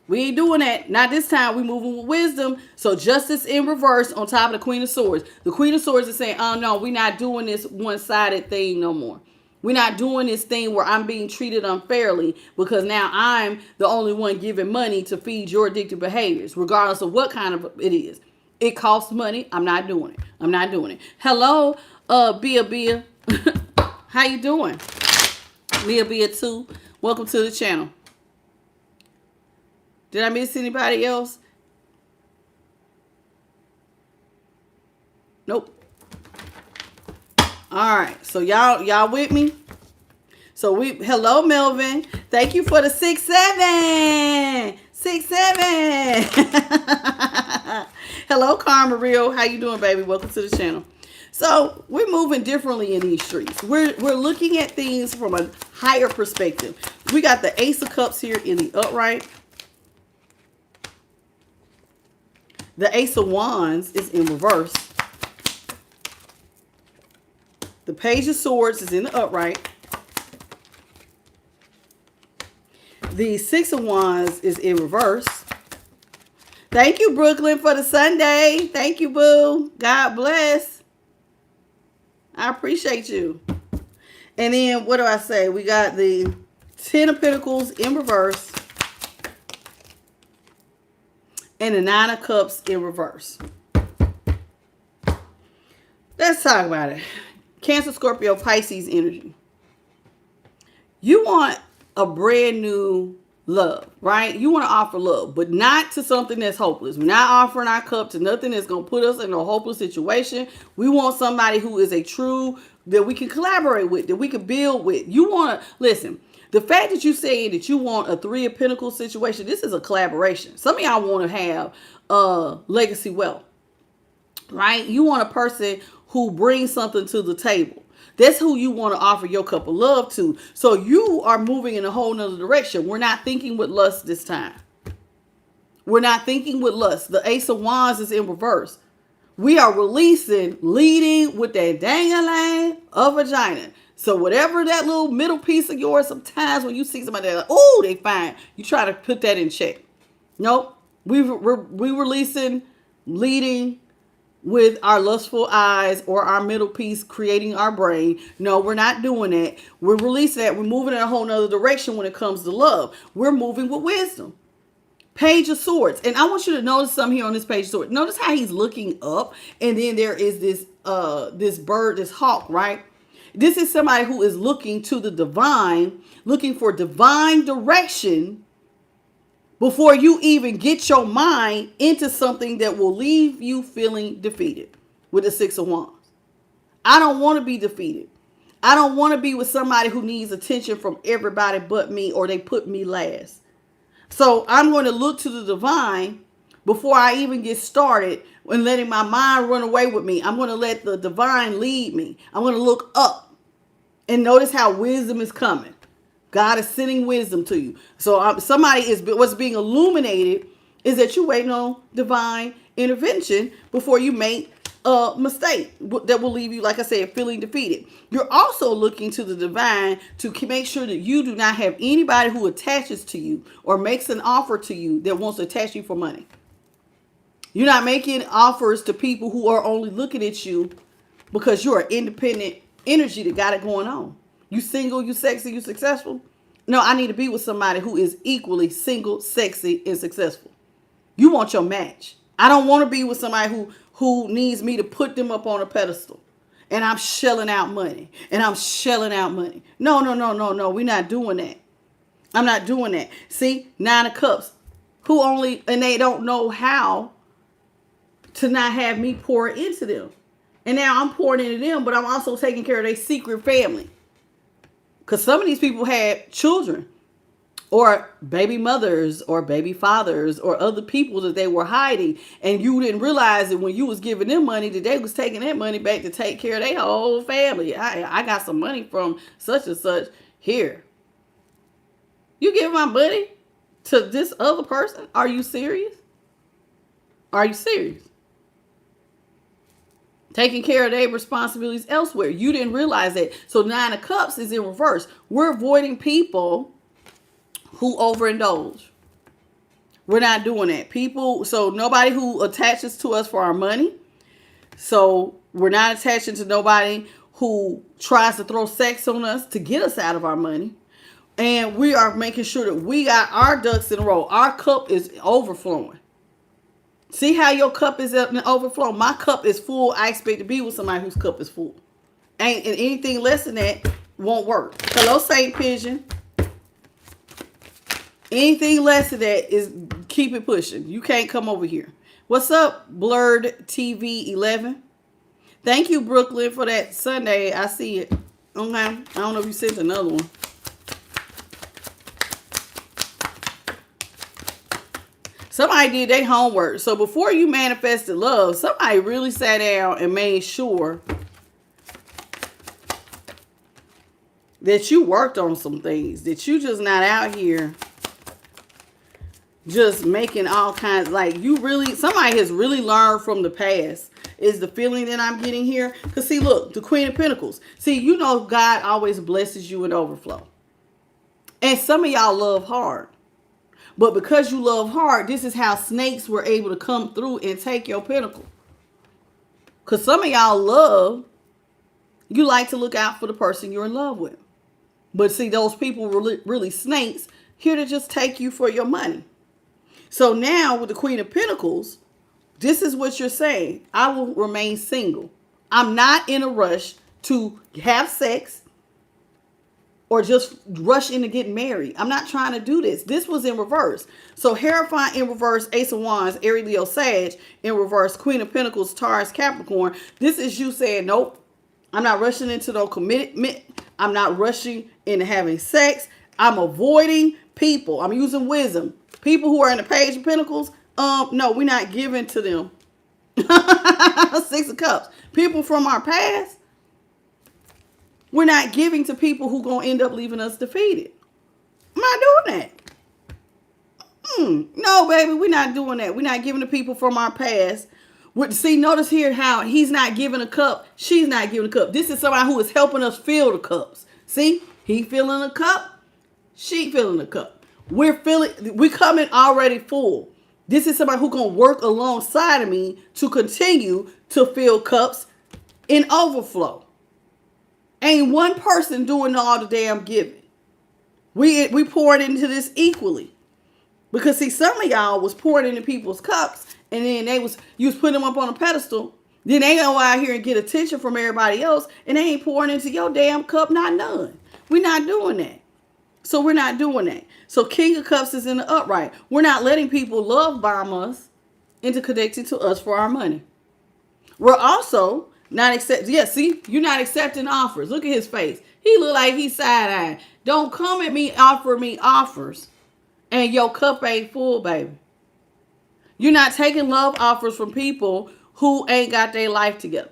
We ain't doing that. Not this time. We moving with wisdom. So justice in reverse on top of the Queen of Swords. The Queen of Swords is saying, oh no, we're not doing this one-sided thing no more. We're not doing this thing where I'm being treated unfairly because now I'm the only one giving money to feed your addictive behaviors, regardless of what kind of it is. It costs money. I'm not doing it. I'm not doing it. Hello, Bia. How you doing? Bia 2. Welcome to the channel. Did I miss anybody else? Nope. All right. So y'all with me? So hello Melvin. Thank you for the 6-7. 6-7. Hello Karma Real. How you doing, baby? Welcome to the channel. So we're moving differently in these streets. We're looking at things from a higher perspective. We got the Ace of Cups here in the upright. The Ace of Wands is in reverse. The Page of Swords is in the upright. The Six of Wands is in reverse. Thank you, Brooklyn, for the Sunday. Thank you, boo. God bless. I appreciate you. And then, what do I say? We got the Ten of Pentacles in reverse. And the Nine of Cups in reverse. Let's talk about it. Cancer, Scorpio, Pisces energy. You want a brand new love, right? You want to offer love, but not to something that's hopeless. We're not offering our cup to nothing that's going to put us in a hopeless situation. We want somebody who is a true, that we can collaborate with, that we can build with. You want to, listen, the fact that you say that you want a Three of Pentacles situation, this is a collaboration. Some of y'all want to have legacy wealth, right? You want a person who brings something to the table. That's who you want to offer your cup of love to. So you are moving in a whole nother direction. We're not thinking with lust this time. We're not thinking with lust. The Ace of Wands is in reverse. We are releasing, leading with that dang-a-lang of vagina. So whatever that little middle piece of yours, sometimes when you see somebody like, oh, they fine, you try to put that in check. Nope. We releasing, leading with our lustful eyes or our middle piece creating our brain. No, we're not doing that. We're releasing that. We're moving in a whole nother direction when it comes to love. We're moving with wisdom. Page of Swords. And I want you to notice something here on this Page of Swords. Notice how he's looking up and then there is this bird, this hawk, right? This is somebody who is looking to the divine, looking for divine direction before you even get your mind into something that will leave you feeling defeated with the Six of Wands. I don't want to be defeated. I don't want to be with somebody who needs attention from everybody but me or they put me last. So I'm going to look to the divine before I even get started and letting my mind run away with me. I'm going to let the divine lead me. I'm going to look up and notice how wisdom is coming. God is sending wisdom to you. So somebody is, what's being illuminated is that you're waiting on divine intervention before you make a mistake that will leave you, like I said, feeling defeated. You're also looking to the divine to make sure that you do not have anybody who attaches to you or makes an offer to you that wants to attach you for money. You're not making offers to people who are only looking at you because you're an independent energy that got it going on. You single, you sexy, you successful. No, I need to be with somebody who is equally single, sexy, and successful. You want your match. I don't want to be with somebody who needs me to put them up on a pedestal. And I'm shelling out money. And I'm shelling out money. No. We're not doing that. I'm not doing that. See, Nine of Cups. And they don't know how to not have me pour into them. And now I'm pouring into them, but I'm also taking care of their secret family. Because some of these people had children or baby mothers or baby fathers or other people that they were hiding. And you didn't realize that when you was giving them money, that they was taking that money back to take care of their whole family. I got some money from such and such here. You give my money to this other person? Are you serious? Are you serious? Taking care of their responsibilities elsewhere. You didn't realize that. So Nine of Cups is in reverse. We're avoiding people who overindulge. We're not doing that. So nobody who attaches to us for our money. So we're not attaching to nobody who tries to throw sex on us to get us out of our money. And we are making sure that we got our ducks in a row. Our cup is overflowing. See how your cup is up and overflow? My cup is full. I expect to be with somebody whose cup is full. And anything less than that won't work. Hello, Saint Pigeon. Anything less than that is keep it pushing. You can't come over here. What's up, Blurred TV 11? Thank you, Brooklyn, for that Sunday. I see it. Okay. I don't know if you sent another one. Somebody did their homework. So before you manifested love, somebody really sat down and made sure that you worked on some things. That you just not out here just making all kinds, like you really, somebody has really learned from the past is the feeling that I'm getting here. Because see, look, the Queen of Pentacles. See, you know God always blesses you in overflow. And some of y'all love hard. But because you love hard, this is how snakes were able to come through and take your pinnacle. Because some of y'all love, you like to look out for the person you're in love with. But see, those people were really snakes here to just take you for your money. So now with the Queen of Pentacles, this is what you're saying. I will remain single. I'm not in a rush to have sex or just rush into getting married. I'm not trying to do this. This was in reverse. So Hierophant in reverse, Ace of Wands, Aries, Leo, Sag in reverse, Queen of Pentacles, Taurus, Capricorn. This is you saying, nope, I'm not rushing into no commitment. I'm not rushing into having sex. I'm avoiding people. I'm using wisdom. People who are in the Page of Pentacles, no, we're not giving to them. Six of Cups. People from our past, we're not giving to people who going to end up leaving us defeated. I'm not doing that. No, baby, we're not doing that. We're not giving to people from our past. See, notice here how he's not giving a cup. She's not giving a cup. This is somebody who is helping us fill the cups. See, he filling a cup. She filling a cup. We're coming already full. This is somebody who's going to work alongside of me to continue to fill cups in overflow. Ain't one person doing all the damn giving. We poured into this equally. Because see, some of y'all was pouring into people's cups and then you was putting them up on a pedestal. Then they go out here and get attention from everybody else and they ain't pouring into your damn cup, not none. We're not doing that. So we're not doing that. So King of Cups is in the upright. We're not letting people love bomb us into connecting to us for our money. We're also not accepting. Yeah, see, you're not accepting offers. Look at his face. He look like he's side-eyeing. Don't come at me, offer me offers, and your cup ain't full, baby. You're not taking love offers from people who ain't got their life together.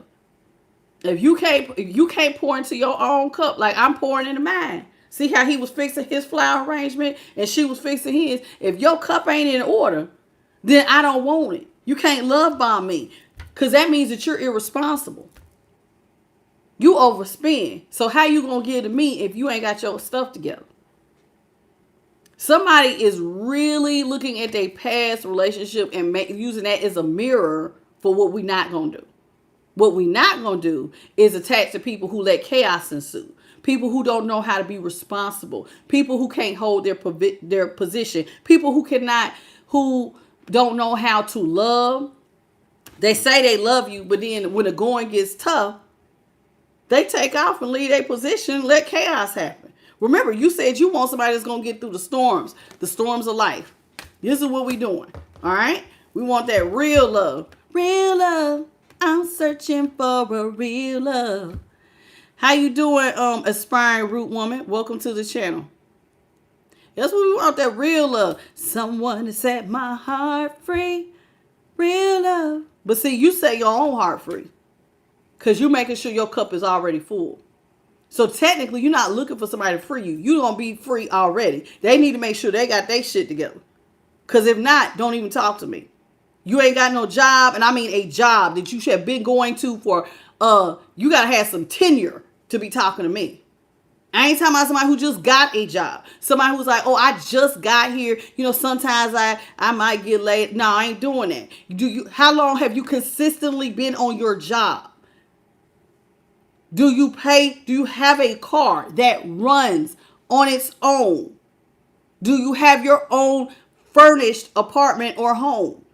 If you can't pour into your own cup like I'm pouring into mine. See how he was fixing his flower arrangement and she was fixing his. If your cup ain't in order, then I don't want it. You can't love bomb me because that means that you're irresponsible. You overspend. So how you going to give to me if you ain't got your stuff together? Somebody is really looking at their past relationship and using that as a mirror for what we're not going to do. What we're not going to do is attach to people who let chaos ensue. People who don't know how to be responsible. People who can't hold their position. People who don't know how to love. They say they love you, but then when the going gets tough, they take off and leave their position and let chaos happen. Remember, you said you want somebody that's going to get through the storms of life. This is what we're doing. All right? We want that real love. Real love. I'm searching for a real love. How you doing, aspiring root woman? Welcome to the channel. That's what we want, that real love. Someone to set my heart free. Real love. But see, you set your own heart free. Because you're making sure your cup is already full. So technically, you're not looking for somebody to free you. You're going to be free already. They need to make sure they got their shit together. Because if not, don't even talk to me. You ain't got no job, and I mean a job that you should have been going to for, you got to have some tenure to be talking to me. I ain't talking about somebody who just got a job. Somebody who's like, oh, I just got here. You know, sometimes I might get late. No, I ain't doing that. How long have you consistently been on your job? Do you have a car that runs on its own? Do you have your own furnished apartment or home?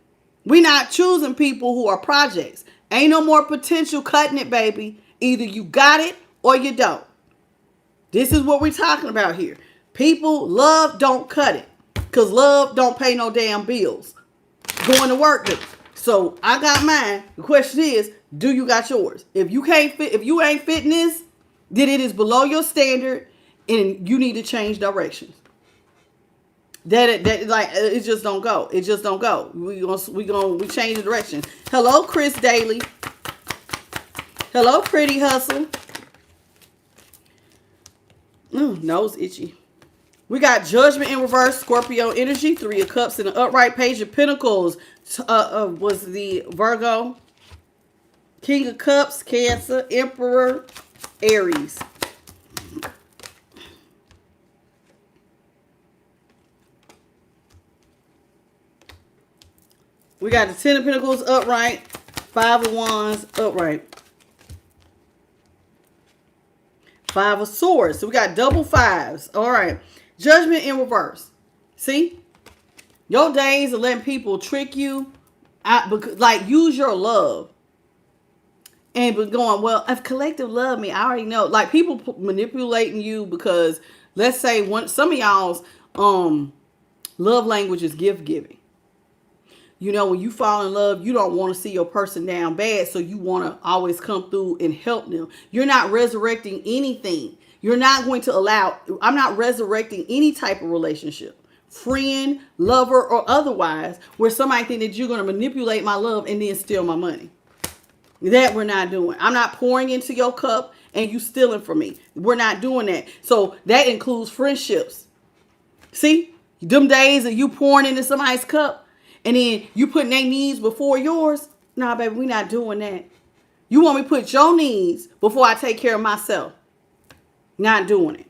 We're not choosing people who are projects. Ain't no more potential cutting it, baby. Either you got it or you don't. This is what we're talking about here. People, love don't cut it. Because love don't pay no damn bills. Going to work do. So I got mine. The question is, do you got yours? If you ain't fitting this, then it is below your standard and you need to change directions. It just don't go. It just don't go. We change the direction. Hello, Chris Daly. Hello, Pretty Hustle. Nose itchy. We got Judgment in reverse, Scorpio energy, 3 of Cups in the upright, Page of Pentacles was the Virgo, King of Cups, Cancer, Emperor, Aries. We got the 10 of Pentacles upright, 5 of Wands upright. 5 of Swords. So we got double fives. All right. Judgment in reverse. See? Your days of letting people trick you. Use your love. And going, well, if collective love me, I already know. Like, people manipulating you because, let's say, some of y'all's love language is gift giving. You know, when you fall in love, you don't want to see your person down bad, so you want to always come through and help them. You're not resurrecting anything. You're not going to I'm not resurrecting any type of relationship, friend, lover, or otherwise, where somebody think that you're going to manipulate my love and then steal my money. That we're not doing. I'm not pouring into your cup and you stealing from me. We're not doing that. So that includes friendships. See, them days that you pouring into somebody's cup, and then you putting their needs before yours. Nah, baby, we not doing that. You want me to put your needs before I take care of myself. Not doing it.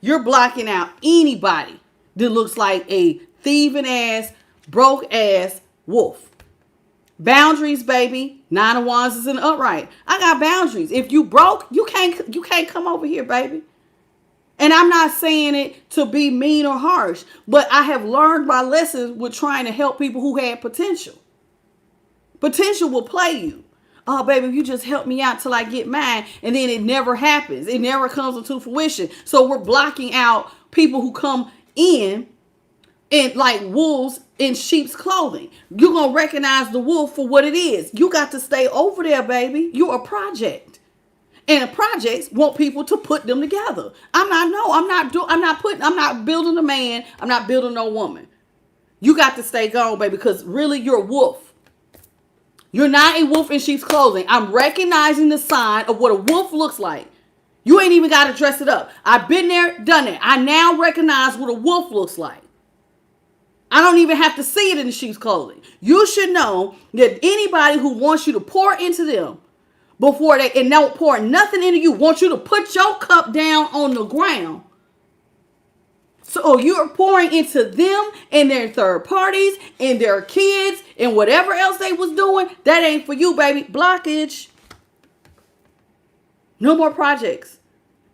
You're blocking out anybody that looks like a thieving ass, broke ass wolf. Boundaries, baby. 9 of Wands is in the upright. I got boundaries. If you broke, you can't come over here, baby. And I'm not saying it to be mean or harsh, but I have learned my lessons with trying to help people who had potential. Potential will play you. Oh, baby, you just help me out till I get mine. And then it never happens. It never comes into fruition. So we're blocking out people who come in like wolves in sheep's clothing. You're going to recognize the wolf for what it is. You got to stay over there, baby. You're a project. And projects want people to put them together. I'm not building a man. I'm not building no woman. You got to stay gone, baby, because really you're a wolf. You're not a wolf in sheep's clothing. I'm recognizing the sign of what a wolf looks like. You ain't even got to dress it up. I've been there, done it. I now recognize what a wolf looks like. I don't even have to see it in the sheep's clothing. You should know that anybody who wants you to pour into them before and don't pour nothing into you, want you to put your cup down on the ground. So you're pouring into them and their third parties and their kids and whatever else they was doing. That ain't for you, baby. Blockage. No more projects.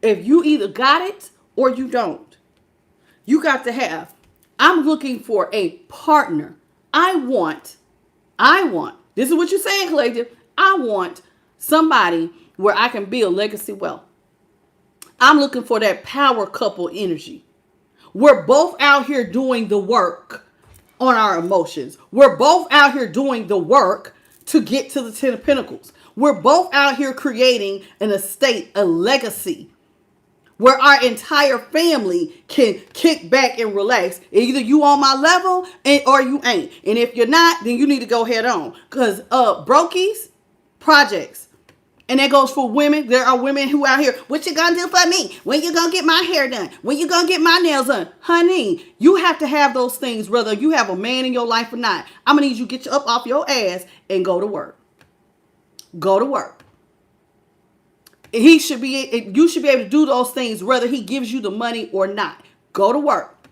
If you either got it or you don't. You got to have. I'm looking for a partner. I want. This is what you're saying, collective. I want somebody where I can build legacy wealth. I'm looking for that power couple energy. We're both out here doing the work on our emotions. We're both out here doing the work to get to the 10 of Pentacles. We're both out here creating an estate, a legacy, where our entire family can kick back and relax. Either you on my level or you ain't. And if you're not, then you need to go head on. Because brokies, projects. And that goes for women. There are women who out here, what you gonna do for me? When you gonna get my hair done? When you gonna get my nails done? Honey, you have to have those things whether you have a man in your life or not. I'm gonna need you to get you up off your ass and go to work. Go to work. You should be able to do those things whether he gives you the money or not. Go to work.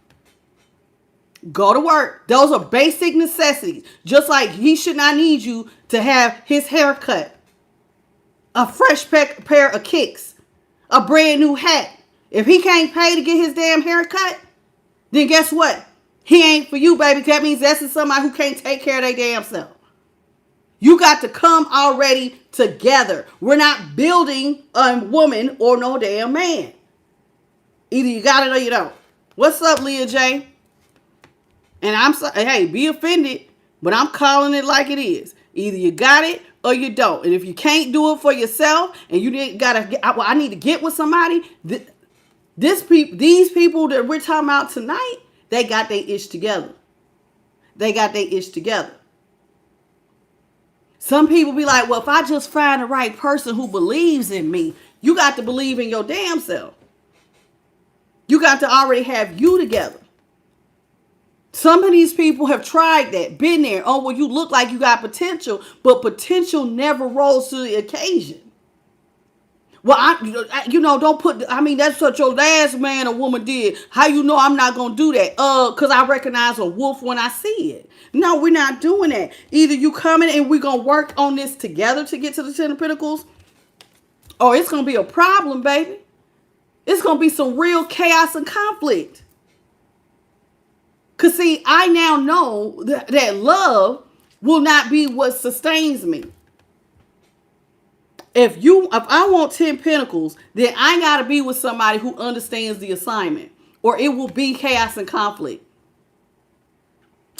Go to work. Those are basic necessities. Just like he should not need you to have his hair cut. a fresh pair of kicks, a brand new hat. If he can't pay to get his damn haircut, then guess what? He ain't for you, baby. That means that's somebody who can't take care of their damn self. You got to come already together. We're not building a woman or no damn man. Either you got it or you don't. What's up, Leah J? And I'm sorry, hey, be offended, but I'm calling it like it is. Either you got it or you don't. And if you can't do it for yourself, and you didn't I need to get with somebody. These people that we're talking about tonight, they got their ish together. They got their ish together. Some people be like, well, if I just find the right person who believes in me, you got to believe in your damn self. You got to already have you together. Some of these people have tried that, been there. Oh, well, you look like you got potential, but potential never rose to the occasion. Well, don't put, that's what your last man or woman did. How you know I'm not going to do that? Because I recognize a wolf when I see it. No, we're not doing that. Either you coming and we're going to work on this together to get to the Ten of Pentacles, or it's going to be a problem, baby. It's going to be some real chaos and conflict. Because, see, I now know that love will not be what sustains me. If I want 10 pentacles, then I got to be with somebody who understands the assignment, or it will be chaos and conflict.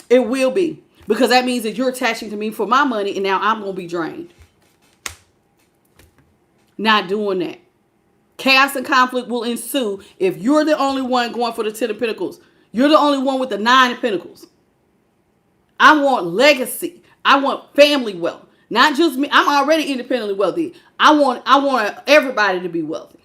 It will be, because that means that you're attaching to me for my money, and now I'm going to be drained. Not doing that. Chaos and conflict will ensue if you're the only one going for the 10 of Pentacles. You're the only one with the 9 of Pentacles. I want legacy. I want family wealth. Not just me. I'm already independently wealthy. I want everybody to be wealthy.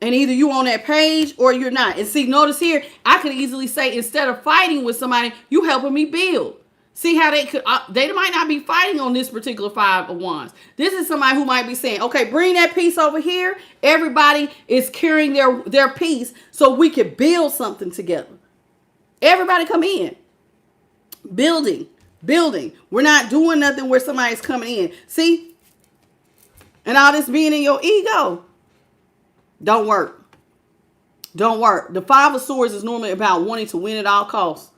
And either you on that page or you're not. And see, notice here, I could easily say, instead of fighting with somebody, you helping me build. See how they might not be fighting on this particular 5 of Wands. This is somebody who might be saying, okay, bring that piece over here. Everybody is carrying their piece so we can build something together. Everybody come in. Building. We're not doing nothing where somebody's coming in. See? And all this being in your ego. Don't work. The 5 of Swords is normally about wanting to win at all costs.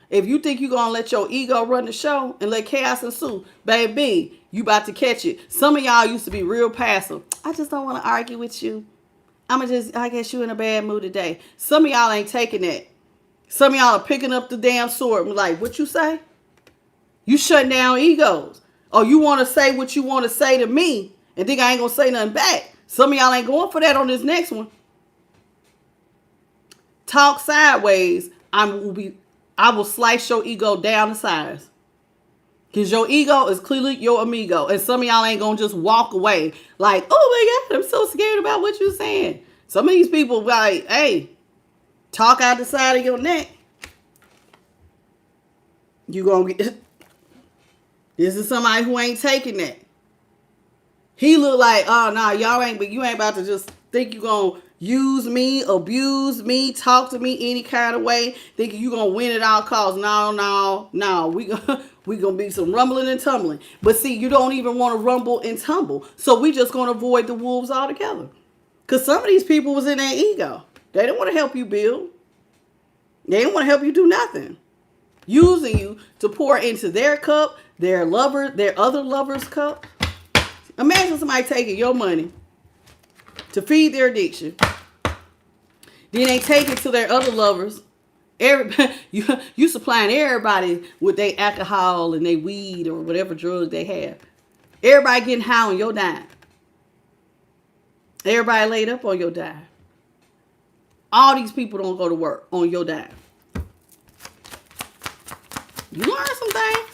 If you think you're going to let your ego run the show and let chaos ensue, baby, you about to catch it. Some of y'all used to be real passive. I just don't want to argue with you. I guess you in a bad mood today. Some of y'all ain't taking that. Some of y'all are picking up the damn sword and like, what you say? You shutting down egos. Or you want to say what you want to say to me and think I ain't going to say nothing back. Some of y'all ain't going for that on this next one. Talk sideways. I will slice your ego down to size. Because your ego is clearly your amigo. And some of y'all ain't going to just walk away like, oh my God, I'm so scared about what you're saying. Some of these people like, hey, talk out the side of your neck. You going to get... This is somebody who ain't taking that. He look like, oh, no, you ain't about to just think you going to use me, abuse me, talk to me any kind of way, thinking you going to win at all costs. No. We going to be some rumbling and tumbling. But see, you don't even want to rumble and tumble. So we just going to avoid the wolves altogether. Because some of these people was in their ego. They don't want to help you build. They don't want to help you do nothing. Using you to pour into their cup, their other lover's cup. Imagine somebody taking your money to feed their addiction. Then they take it to their other lovers. You supplying everybody with their alcohol and their weed or whatever drug they have. Everybody getting high on your dime. Everybody laid up on your dime. All these people don't go to work on your dime. You learn some things.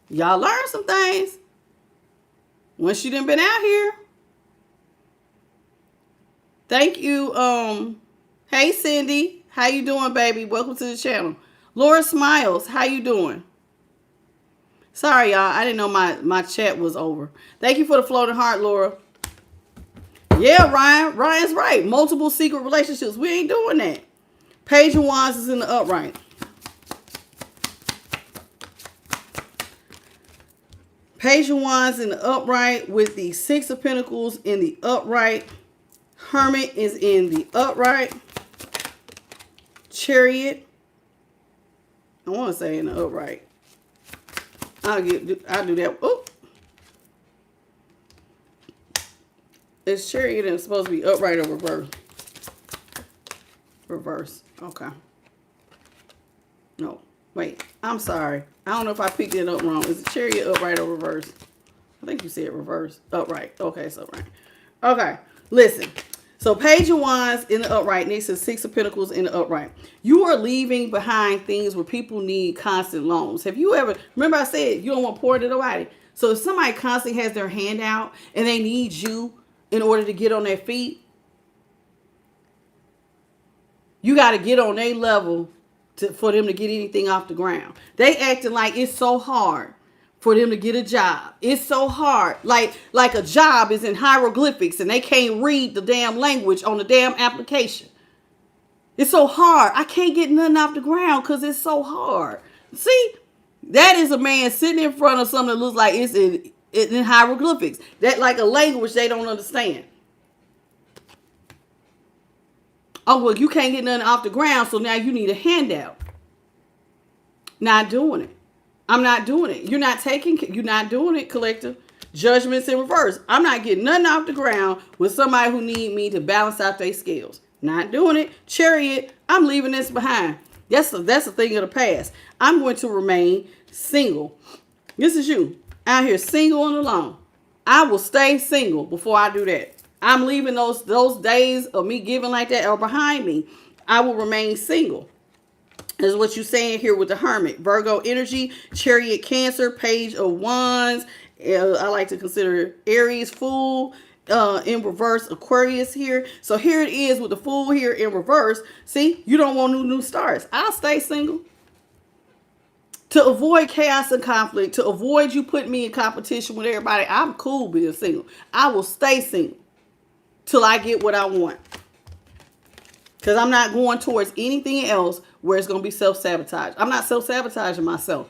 Y'all learn some things. Once you done been out here. Thank you. Hey, Cindy. How you doing, baby? Welcome to the channel. Laura Smiles. How you doing? Sorry, y'all. I didn't know my chat was over. Thank you for the floating heart, Laura. Yeah, Ryan. Ryan's right. Multiple secret relationships. We ain't doing that. Page of Wands is in the upright. Page of Wands in the upright with the Six of Pentacles in the upright. Hermit is in the upright. Chariot. I want to say in the upright. I'll do that. Oh. It's chariot and it's supposed to be upright or reverse. Reverse. Okay. No. Wait. I'm sorry. I don't know if I picked it up wrong. Is the chariot upright or reverse? I think you said reverse. Upright. Okay, it's upright. Okay. Listen. So Page of Wands in the upright next to Six of Pentacles in the upright. You are leaving behind things where people need constant loans. Have you ever, remember I said you don't want to pour to nobody. So if somebody constantly has their hand out and they need you in order to get on their feet, you got to get on their level for them to get anything off the ground. They acting like it's so hard for them to get a job. It's so hard. Like a job is in hieroglyphics and they can't read the damn language on the damn application. It's so hard. I can't get nothing off the ground because it's so hard. See, that is a man sitting in front of something that looks like it's in hieroglyphics. That like a language they don't understand. Oh, well, you can't get nothing off the ground, so now you need a handout. Not doing it. I'm not doing it. You're not doing it, collective. Judgments in reverse. I'm not getting nothing off the ground with somebody who need me to balance out their scales. Not doing it. Chariot, I'm leaving this behind. That's a thing of the past. I'm going to remain single. This is you out here single and alone. I will stay single before I do that. I'm leaving those days of me giving like that are behind me. I will remain single. Is what you're saying here with the Hermit. Virgo energy, Chariot, Cancer, Page of Wands. I like to consider Aries, Fool, in reverse, Aquarius here. So here it is with the Fool here in reverse. See, you don't want new starts. I'll stay single. To avoid chaos and conflict, to avoid you putting me in competition with everybody, I'm cool being single. I will stay single till I get what I want. Because I'm not going towards anything else where it's going to be self-sabotage. I'm not self-sabotaging myself.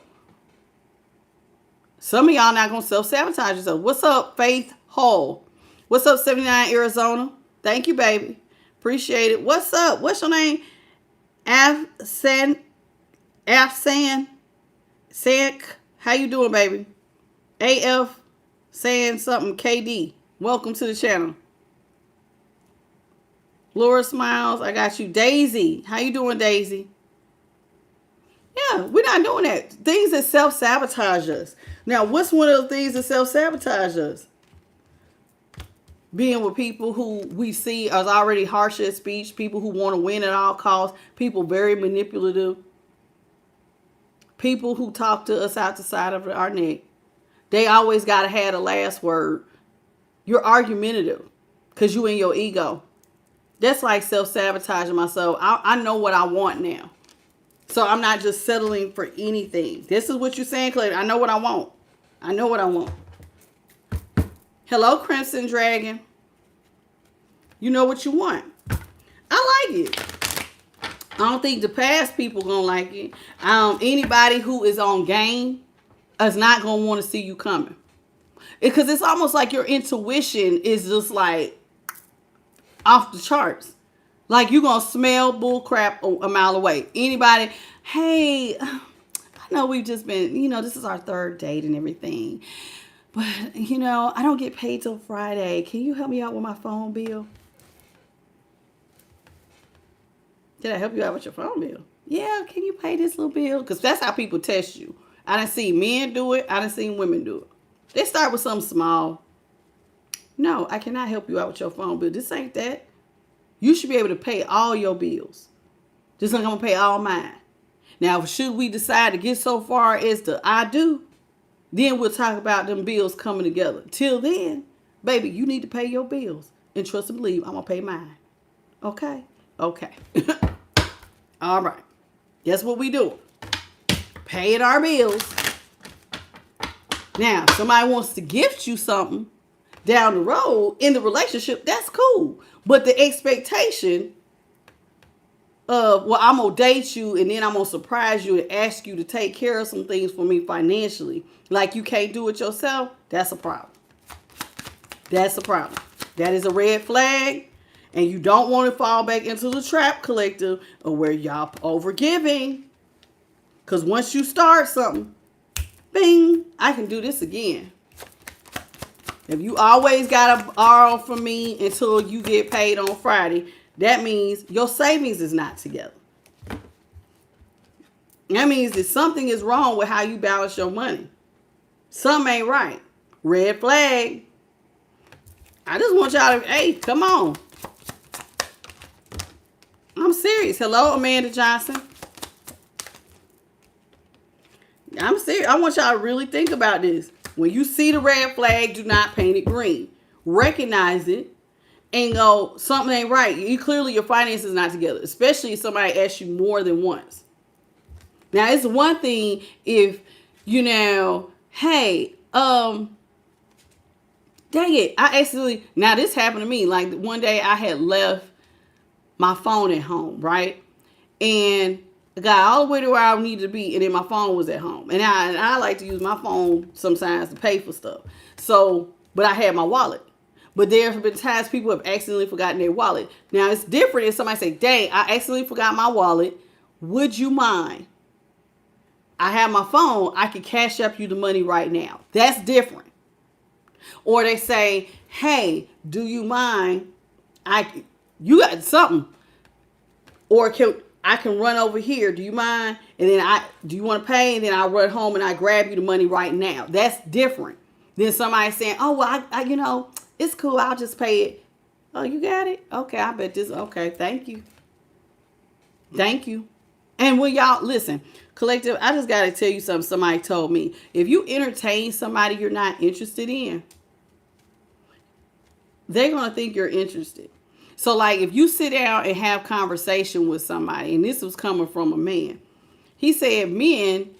Some of y'all not going to self-sabotage yourself. What's up, Faith Hall? What's up, 79 Arizona? Thank you, baby. Appreciate it. What's up? What's your name? Afsan. Sank. How you doing, baby? AF saying something KD. Welcome to the channel. Laura Smiles, I got you. Daisy, how you doing, Daisy? Yeah, we're not doing that. Things that self-sabotage us. Now, what's one of the things that self-sabotage us? Being with people who we see as already harsh at speech, people who want to win at all costs, people very manipulative, people who talk to us out the side of our neck. They always got to have the last word. You're argumentative because you in your ego. That's like self-sabotaging myself. I know what I want now. So I'm not just settling for anything. This is what you're saying, Clay. I know what I want. I know what I want. Hello, Crimson Dragon. You know what you want. I like it. I don't think the past people gonna like it. Anybody who is on game is not gonna want to see you coming. Because it's almost like your intuition is just like off the charts. Like you're going to smell bull crap a mile away. Anybody, hey, I know we've just been, this is our third date and everything. But, I don't get paid till Friday. Can you help me out with my phone bill? Did I help you out with your phone bill? Yeah, can you pay this little bill? Because that's how people test you. I done seen men do it. I done seen women do it. They start with something small. No, I cannot help you out with your phone bill. This ain't that. You should be able to pay all your bills. Just like I'm going to pay all mine. Now, should we decide to get so far as to I do, then we'll talk about them bills coming together. Till then, baby, you need to pay your bills. And trust and believe, I'm going to pay mine. Okay? Okay. All right. Guess what we do? Paying our bills. Now, somebody wants to gift you something down the road in the relationship, that's cool. But the expectation well, I'm going to date you and then I'm going to surprise you and ask you to take care of some things for me financially. Like you can't do it yourself. That's a problem. That's a problem. That is a red flag. And you don't want to fall back into the trap, collective, of where y'all overgiving. Because once you start something, bing, I can do this again. If you always got to borrow from me until you get paid on Friday, that means your savings is not together. That means that something is wrong with how you balance your money. Something ain't right. Red flag. I just want y'all to, hey, come on. I'm serious. Hello, Amanda Johnson. I'm serious. I want y'all to really think about this. When you see the red flag, do not paint it green. Recognize it and go, something ain't right. You clearly your finances not together, especially if somebody asks you more than once. Now, it's one thing if, you know, hey, dang it, I accidentally, now this happened to me. Like one day I had left my phone at home, right? And I got all the way to where I needed to be, and then my phone was at home. And I like to use my phone sometimes to pay for stuff. So, but I had my wallet. But there have been times people have accidentally forgotten their wallet. Now, it's different if somebody say, dang, I accidentally forgot my wallet. Would you mind? I have my phone. I can cash up you the money right now. That's different. Or they say, hey, do you mind? You got something. Or I can run over here. Do you mind? And then do you want to pay? And then I run home and I grab you the money right now. That's different than somebody saying, oh, well, I you know, it's cool. I'll just pay it. Oh, you got it? Okay, I bet this. Okay, thank you. Thank you. And when y'all, listen, collective, I just got to tell you something somebody told me. If you entertain somebody you're not interested in, they're going to think you're interested. So like if you sit down and have conversation with somebody, and this was coming from a man, he said men,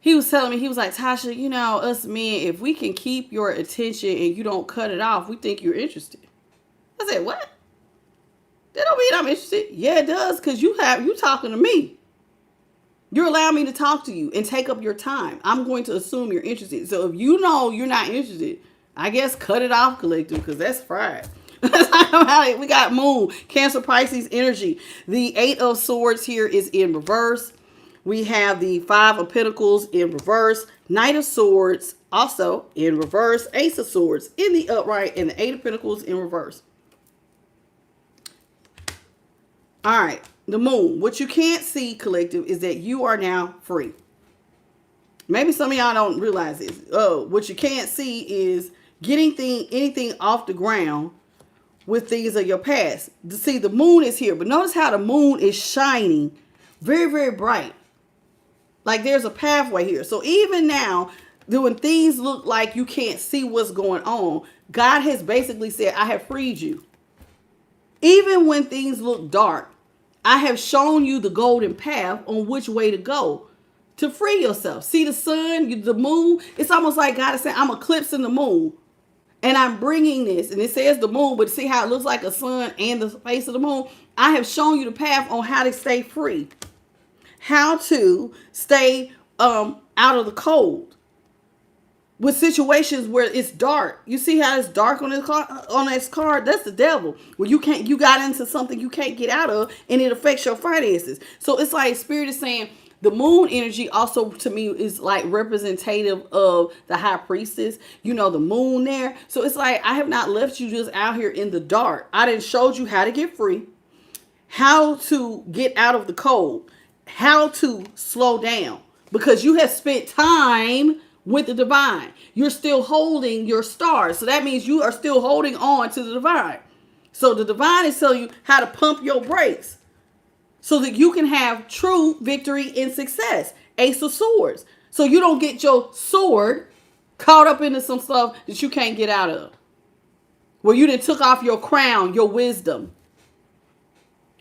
he was telling me, he was like, Tasha, you know, us men, if we can keep your attention and you don't cut it off, we think you're interested. I said, what? That don't mean I'm interested. Yeah, it does, because you talking to me. You're allowing me to talk to you and take up your time. I'm going to assume you're interested. So if you know you're not interested, I guess cut it off, collective, because that's fried. We got Moon, Cancer, Pisces energy. The 8 of Swords here is in reverse. We have the 5 of Pentacles in reverse. Knight of Swords also in reverse. Ace of Swords in the upright, and the 8 of Pentacles in reverse. All right, the Moon. What you can't see, collective, is that you are now free. Maybe some of y'all don't realize this. Oh, what you can't see is getting anything off the ground with things of your past. See, the moon is here, but notice how the moon is shining very, very bright. Like there's a pathway here. So even now, when things look like you can't see what's going on, God has basically said, I have freed you. Even when things look dark, I have shown you the golden path on which way to go to free yourself. See the sun, the moon, it's almost like God is saying, I'm eclipsing the moon. And I'm bringing this, and it says the moon, but see how it looks like a sun and the face of the moon? I have shown you the path on how to stay free. How to stay out of the cold. With situations where it's dark. You see how it's dark on this card? That's the devil. Where you got into something you can't get out of, and it affects your finances. So it's like Spirit is saying, the moon energy also to me is like representative of the high priestess. You know, the moon there. So it's like, I have not left you just out here in the dark. I done showed you how to get free, how to get out of the cold, how to slow down, because you have spent time with the divine. You're still holding your stars. So that means you are still holding on to the divine. So the divine is telling you how to pump your brakes, so that you can have true victory and success. Ace of Swords. So you don't get your sword caught up into some stuff that you can't get out of. Where you done took off your crown, your wisdom.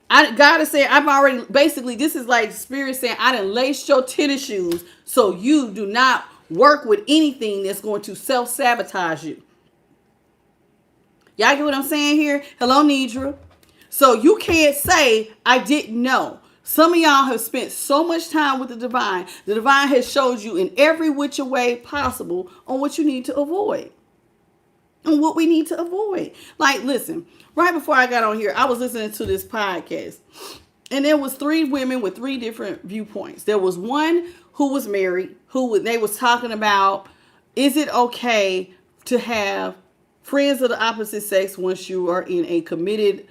God is saying, I've already, basically, this is like Spirit saying, I done laced your tennis shoes so you do not work with anything that's going to self-sabotage you. Y'all get what I'm saying here? Hello, Nidra. So you can't say, I didn't know. Some of y'all have spent so much time with the divine. The divine has showed you in every which way possible on what you need to avoid. And what we need to avoid. Like, listen, right before I got on here, I was listening to this podcast. And there was 3 women with 3 different viewpoints. There was one who was married, they was talking about, is it okay to have friends of the opposite sex once you are in a committed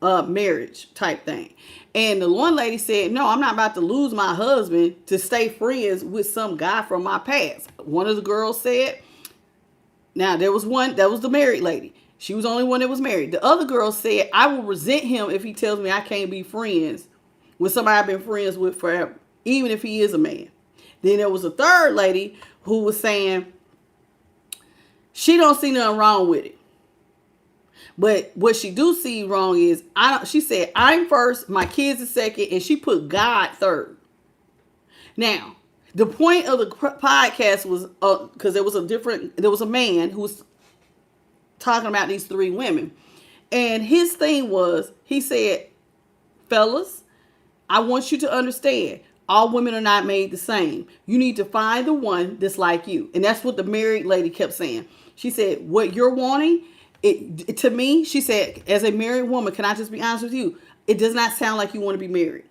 marriage type thing. And the one lady said, no, I'm not about to lose my husband to stay friends with some guy from my past. One of the girls said, now there was one, that was the married lady. She was the only one that was married. The other girl said, I will resent him if he tells me I can't be friends with somebody I've been friends with forever, even if he is a man. Then there was a third lady who was saying she don't see nothing wrong with it. But what she do see wrong is, she said, I'm first, my kids are second, and she put God third. Now, the point of the podcast was, because there was a man who was talking about these 3 women. And his thing was, he said, fellas, I want you to understand, all women are not made the same. You need to find the one that's like you. And that's what the married lady kept saying. She said, what you're wanting, to me, she said, as a married woman, can I just be honest with you? It does not sound like you want to be married.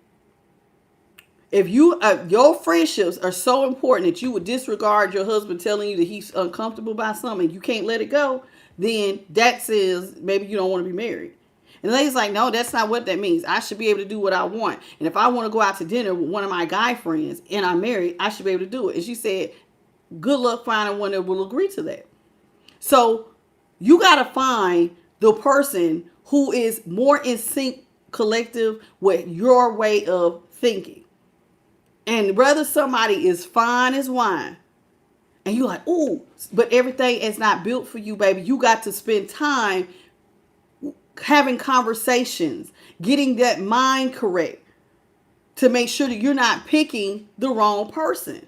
If your friendships are so important that you would disregard your husband telling you that he's uncomfortable by something, you can't let it go, then that says maybe you don't want to be married. And the lady's like, no, that's not what that means. I should be able to do what I want. And if I want to go out to dinner with one of my guy friends and I'm married, I should be able to do it. And she said, good luck finding one that will agree to that. So you got to find the person who is more in sync, collective with your way of thinking. And whether somebody is fine as wine, and you're like, ooh, but everything is not built for you, baby. You got to spend time having conversations, getting that mind correct to make sure that you're not picking the wrong person.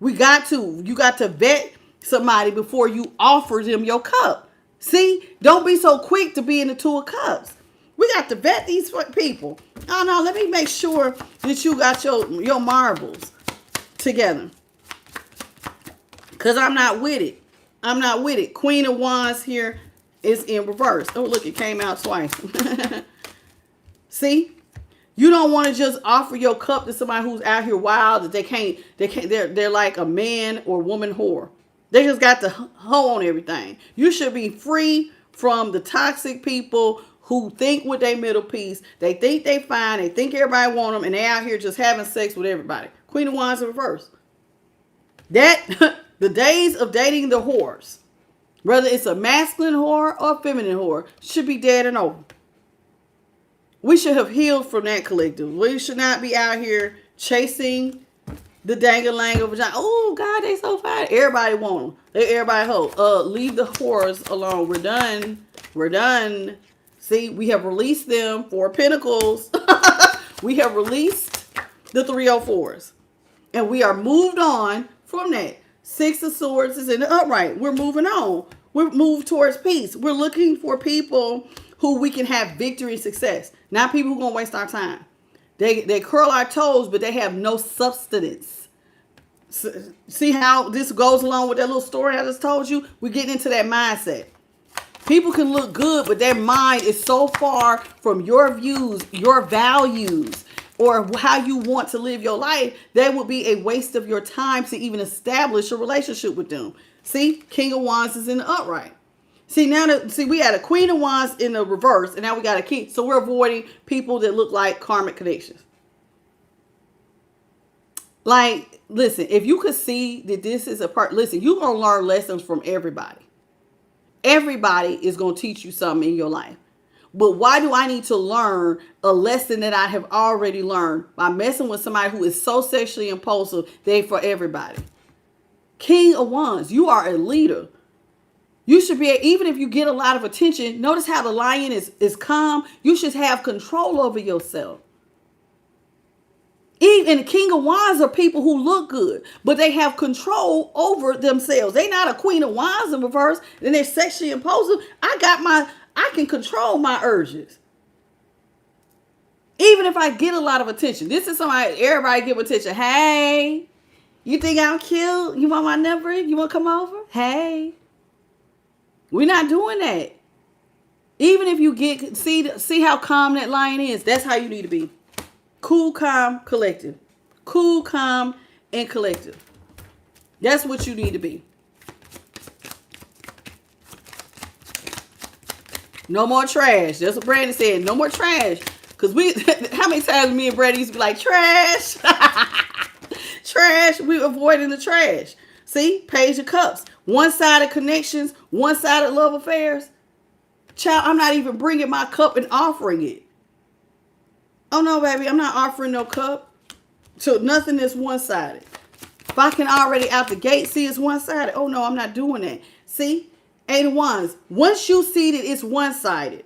You got to vet somebody before you offer them your cup. See, don't be so quick to be in the 2 of cups. We got to vet these people. Oh no, let me make sure that you got your marbles together. Because I'm not with it. Queen of Wands here is in reverse. Oh, look, it came out twice. See? You don't want to just offer your cup to somebody who's out here wild that they're like a man or woman whore. They just got the hoe on everything. You should be free from the toxic people who think with their middle piece. They think they fine. They think everybody want them. And they out here just having sex with everybody. Queen of Wands in reverse. That, the days of dating the whores, whether it's a masculine whore or a feminine whore, should be dead and over. We should have healed from that collective. We should not be out here chasing the dang-a-lang vagina. Oh, God, they so fine. Everybody want them. Everybody hope. Leave the whores alone. We're done. See, we have released them. 4 Pentacles. We have released the 304s. And we are moved on from that. 6 of Swords is in the upright. We're moving on. We're moved towards peace. We're looking for people who we can have victory and success. Not people who are going to waste our time. They curl our toes, but they have no substance. See how this goes along with that little story I just told you? We're getting into that mindset. People can look good, but their mind is so far from your views, your values, or how you want to live your life, that would be a waste of your time to even establish a relationship with them. See, King of Wands is in the upright. See, we had a Queen of Wands in the reverse, and now we got a King. So we're avoiding people that look like karmic connections. Like, listen, if you could see that this is a part, listen, you're going to learn lessons from everybody. Everybody is going to teach you something in your life. But why do I need to learn a lesson that I have already learned by messing with somebody who is so sexually impulsive? They for everybody. King of Wands, you are a leader. You should be, even if you get a lot of attention, notice how the lion is calm. You should have control over yourself. Even the King of Wands are people who look good, but they have control over themselves. They're not a Queen of Wands in reverse, and they're sexually impulsive. I can control my urges. Even if I get a lot of attention, this is somebody, everybody give attention. Hey, you think I'm cute? You want my number? You want to come over? Hey, we're not doing that. Even if you get, see how calm that lion is. That's how you need to be. Cool, calm, collective. Cool, calm, and collective. That's what you need to be. No more trash. That's what Brandon said. No more trash. Because how many times me and Brandon used to be like, trash. Trash. We avoiding the trash. See? Page of Cups. One-sided connections. One-sided love affairs. Child, I'm not even bringing my cup and offering it. Oh, no, baby. I'm not offering no cup. So nothing that's one-sided. If I can already out the gate see it's one-sided. Oh, no, I'm not doing that. See? Eight of Wands. Once you see that it's one-sided.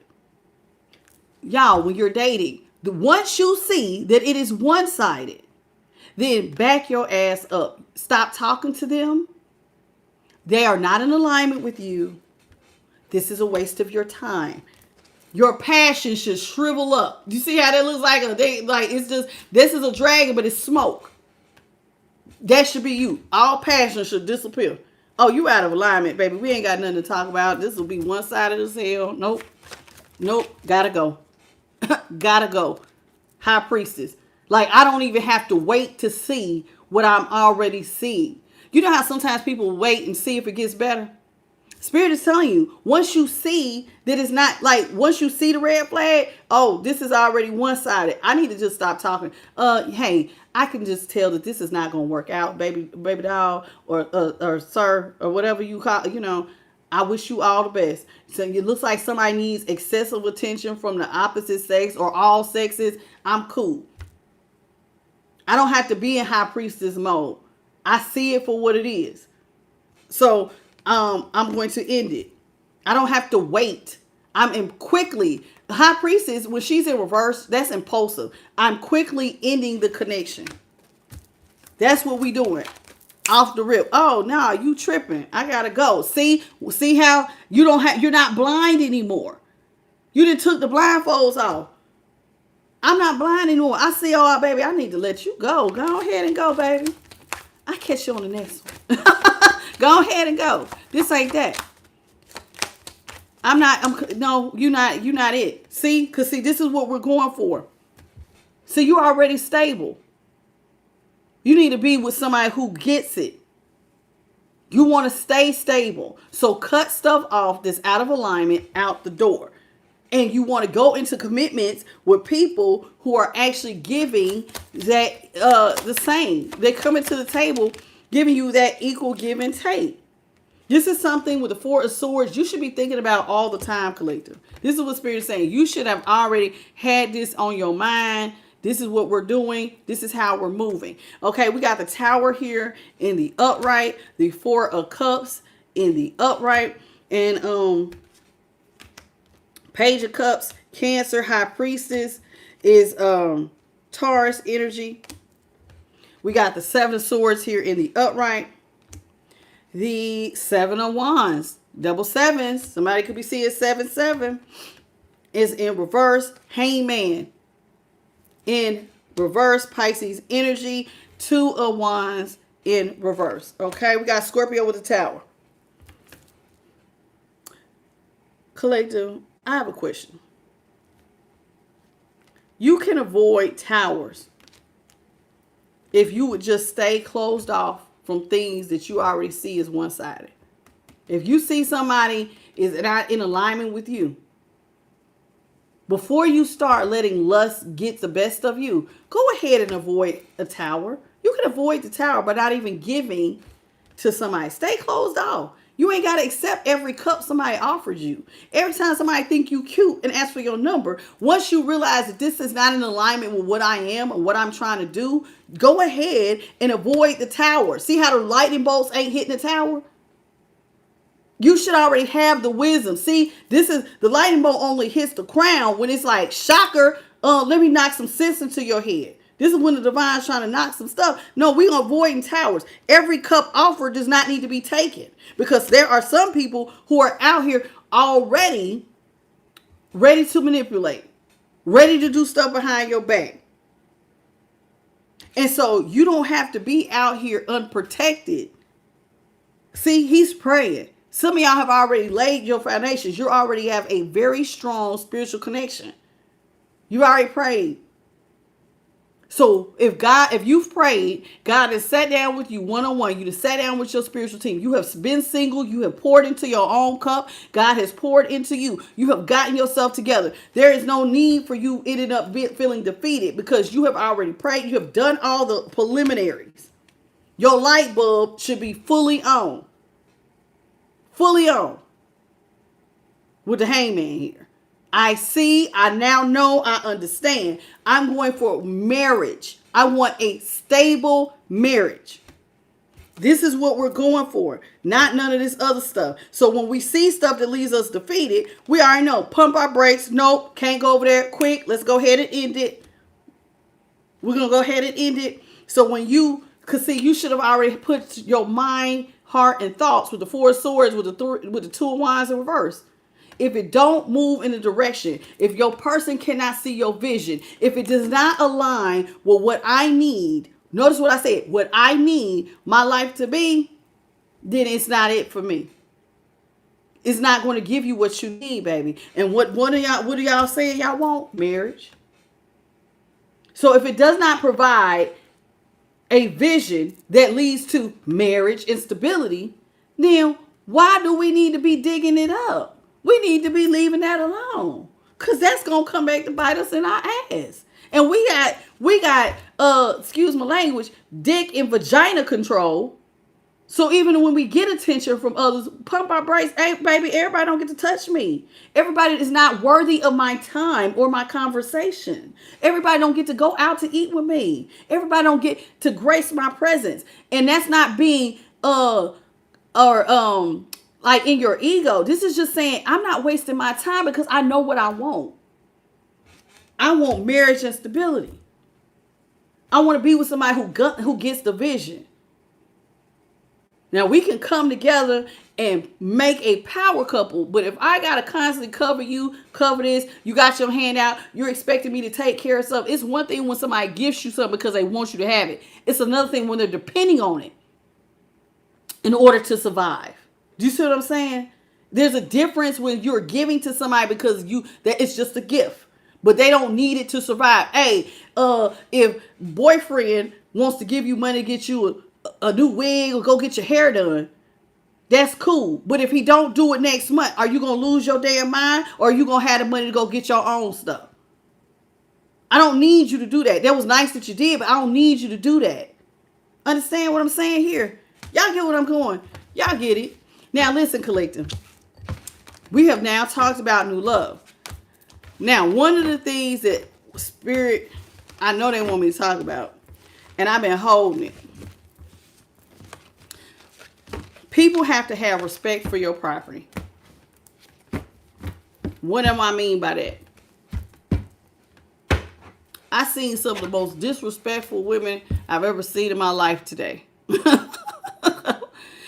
Y'all, when you're dating, once you see that it is one-sided, then back your ass up. Stop talking to them. They are not in alignment with you. This is a waste of your time. Your passion should shrivel up. You see how that looks like? It's just, this is a dragon, but it's smoke. That should be you. All passion should disappear. Oh, you out of alignment, baby. We ain't got nothing to talk about. This will be one-sided as hell. Nope. Nope. Gotta go. Gotta go. High Priestess. Like, I don't even have to wait to see what I'm already seeing. You know how sometimes people wait and see if it gets better? Spirit is telling you, once you see that it's not, like, once you see the red flag, oh, this is already one-sided. I need to just stop talking. Hey, I can just tell that this is not going to work out, baby doll, or sir, or whatever you call, I wish you all the best. So it looks like somebody needs excessive attention from the opposite sex or all sexes. I'm cool. I don't have to be in High Priestess mode. I see it for what it is. So I'm going to end it. I don't have to wait. The High Priestess, when she's in reverse, that's impulsive. I'm quickly ending the connection. That's what we doing. Off the rip. Oh, no, you tripping. I gotta go. See how you're not blind anymore. You done took the blindfolds off. I'm not blind anymore. I see all, baby. I need to let you go. Go ahead and go, baby. I'll catch you on the next one. Go ahead and go. This ain't that. No, you're not it. See? Because this is what we're going for. See, you're already stable. You need to be with somebody who gets it. You want to stay stable. So cut stuff off that's out of alignment out the door. And you want to go into commitments with people who are actually giving that the same. They're coming to the table giving you that equal give and take. This is something with the Four of Swords you should be thinking about all the time, collective. This is what Spirit is saying. You should have already had this on your mind. This is what we're doing. This is how we're moving. Okay, we got the Tower here in the upright. The Four of Cups in the upright. And Page of Cups, Cancer, High Priestess is Taurus energy. We got the Seven of Swords here in the upright. The Seven of Wands, double sevens. Somebody could be seeing 7-7 is in reverse. Hangman in reverse. Pisces energy. Two of Wands in reverse. Okay, we got Scorpio with the Tower. Collective, I have a question. You can avoid towers if you would just stay closed off from things that you already see as one-sided. If you see somebody is not in alignment with you, before you start letting lust get the best of you, go ahead and avoid a tower. You can avoid the tower by not even giving to somebody. Stay closed off. You ain't got to accept every cup somebody offers you. Every time somebody think you cute and ask for your number, once you realize that this is not in alignment with what I am and what I'm trying to do, go ahead and avoid the tower. See how the lightning bolts ain't hitting the tower? You should already have the wisdom. See, this is the lightning bolt only hits the crown when it's like, shocker, let me knock some sense into your head. This is when the divine's trying to knock some stuff. No, we're avoiding towers. Every cup offered does not need to be taken. Because there are some people who are out here already ready to manipulate. ready to do stuff behind your back. And so you don't have to be out here unprotected. See, he's praying. Some of y'all have already laid your foundations. You already have a very strong spiritual connection. You already prayed. So if you've prayed, God has sat down with you one-on-one, you have sat down with your spiritual team, you have been single, you have poured into your own cup, God has poured into you, you have gotten yourself together. There is no need for you ending up feeling defeated because you have already prayed, you have done all the preliminaries. Your light bulb should be fully on. Fully on. With the hangman here. I see, I now know, I understand. I'm going for marriage. I want a stable marriage. This is what we're going for. Not none of this other stuff. So when we see stuff that leaves us defeated, we already know. Pump our brakes. Nope, can't go over there. Quick, let's go ahead and end it. We're going to go ahead and end it. So when because see, you should have already put your mind, heart, and thoughts with the four swords, with the two of wands in reverse. If it don't move in the direction, if your person cannot see your vision, if it does not align with what I need, notice what I said, what I need my life to be, then it's not it for me. It's not going to give you what you need, baby. And what are y'all saying y'all want? Marriage. So if it does not provide a vision that leads to marriage and stability, then why do we need to be digging it up? We need to be leaving that alone. Because that's going to come back to bite us in our ass. And we got, excuse my language, dick and vagina control. So even when we get attention from others, pump our brakes. Hey, baby, everybody don't get to touch me. Everybody is not worthy of my time or my conversation. Everybody don't get to go out to eat with me. Everybody don't get to grace my presence. And that's not being, like in your ego. This is just saying, I'm not wasting my time because I know what I want. I want marriage and stability. I want to be with somebody who gets the vision. Now we can come together and make a power couple, but if I gotta constantly cover you, cover this, you got your hand out, you're expecting me to take care of stuff. It's one thing when somebody gives you something because they want you to have it. It's another thing when they're depending on it in order to survive. Do you see what I'm saying? There's a difference when you're giving to somebody because that it's just a gift, but they don't need it to survive. Hey, if boyfriend wants to give you money to get you a new wig or go get your hair done, that's cool. But if he don't do it next month, are you going to lose your damn mind or are you going to have the money to go get your own stuff? I don't need you to do that. That was nice that you did, but I don't need you to do that. Understand what I'm saying here? Y'all get what I'm going. Y'all get it. Now listen, collective. We have now talked about new love. Now, one of the things that Spirit, I know they want me to talk about, and I've been holding it. People have to have respect for your property. What do I mean by that? I seen some of the most disrespectful women I've ever seen in my life today.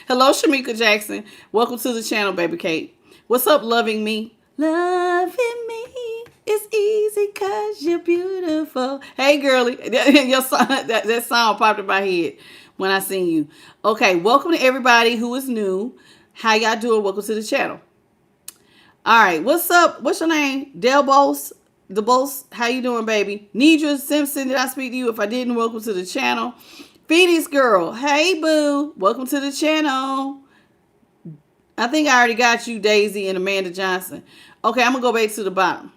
Hello, Shamika Jackson. Welcome to the channel, baby Kate. What's up, loving me? Loving me is easy because you're beautiful. Hey, girlie. That song popped in my head when I seen you. Okay, welcome to everybody who is new. How y'all doing? Welcome to the channel. All right, what's up? What's your name? Delbos? DeBose? How you doing, baby? Nidra Simpson, did I speak to you? If I didn't, welcome to the channel. Phoenix girl, hey boo, welcome to the channel. I think I already got you, Daisy and Amanda Johnson. Okay, I'm gonna go back to the bottom.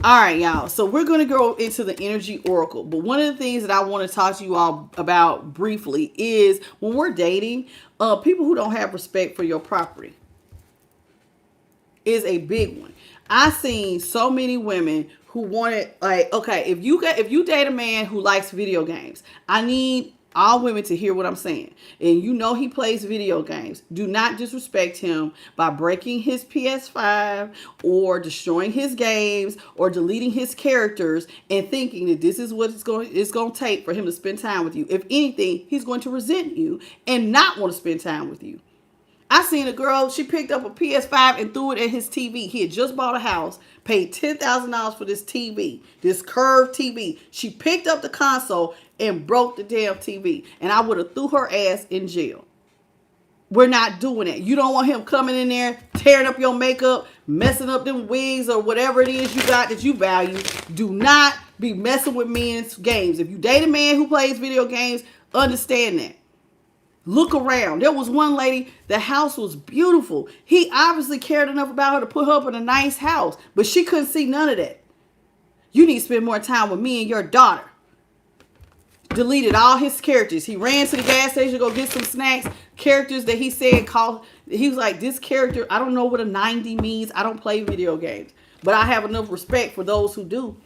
All right, y'all. So we're gonna go into the energy oracle. But one of the things that I want to talk to you all about briefly is when we're dating, people who don't have respect for your property is a big one. I've seen so many women who wanted, like, okay, if you date a man who likes video games, I need all women to hear what I'm saying. And you know he plays video games. Do not disrespect him by breaking his PS5 or destroying his games or deleting his characters and thinking that this is what it's going to take for him to spend time with you. If anything, he's going to resent you and not want to spend time with you. I seen a girl, she picked up a PS5 and threw it at his TV. He had just bought a house, paid $10,000 for this TV, this curved TV. She picked up the console and broke the damn TV. And I would have threw her ass in jail. We're not doing it. You don't want him coming in there, tearing up your makeup, messing up them wigs or whatever it is you got that you value. Do not be messing with men's games. If you date a man who plays video games, understand that. Look around. There was one lady, the house was beautiful. He obviously cared enough about her to put her up in a nice house, but she couldn't see none of that. You need to spend more time with me and your daughter. Deleted all his characters. He ran to the gas station to go get some snacks. Characters that he said he was like, this character, I don't know what a 90 means. I don't play video games, but I have enough respect for those who do.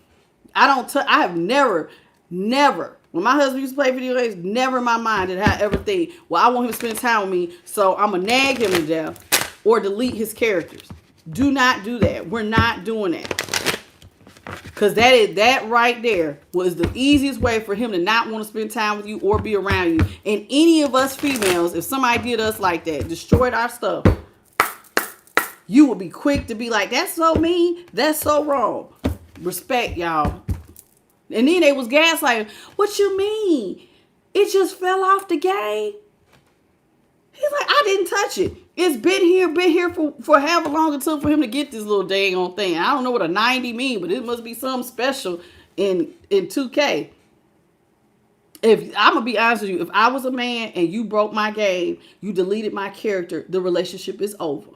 I have never, when my husband used to play video games, never in my mind did I ever think, well, I want him to spend time with me, so I'm going to nag him to death or delete his characters. Do not do that. We're not doing that. Because that right there was the easiest way for him to not want to spend time with you or be around you. And any of us females, if somebody did us like that, destroyed our stuff, you would be quick to be like, that's so mean. That's so wrong. Respect, y'all. And then they was gaslighting. What you mean? It just fell off the game. He's like, I didn't touch it. It's been here for however long it took for him to get this little dang on thing. I don't know what a 90 mean, but it must be something special in 2K. If I'm gonna be honest with you, if I was a man and you broke my game, you deleted my character, the relationship is over.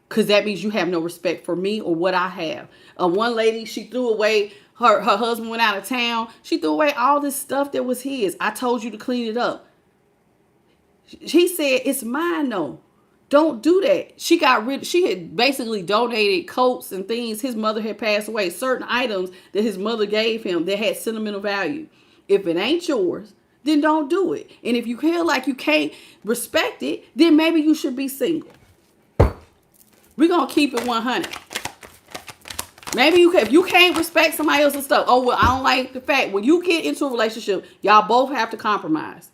Because that means you have no respect for me or what I have. One lady, she threw away, her husband went out of town. She threw away all this stuff that was his. I told you to clean it up. He said, it's mine though. Don't do that. She had basically donated coats and things. His mother had passed away. Certain items that his mother gave him that had sentimental value. If it ain't yours, then don't do it. And if you feel like you can't respect it, then maybe you should be single. We're going to keep it 100. Maybe if you can't respect somebody else's stuff. Oh, well, I don't like the fact when you get into a relationship, y'all both have to compromise.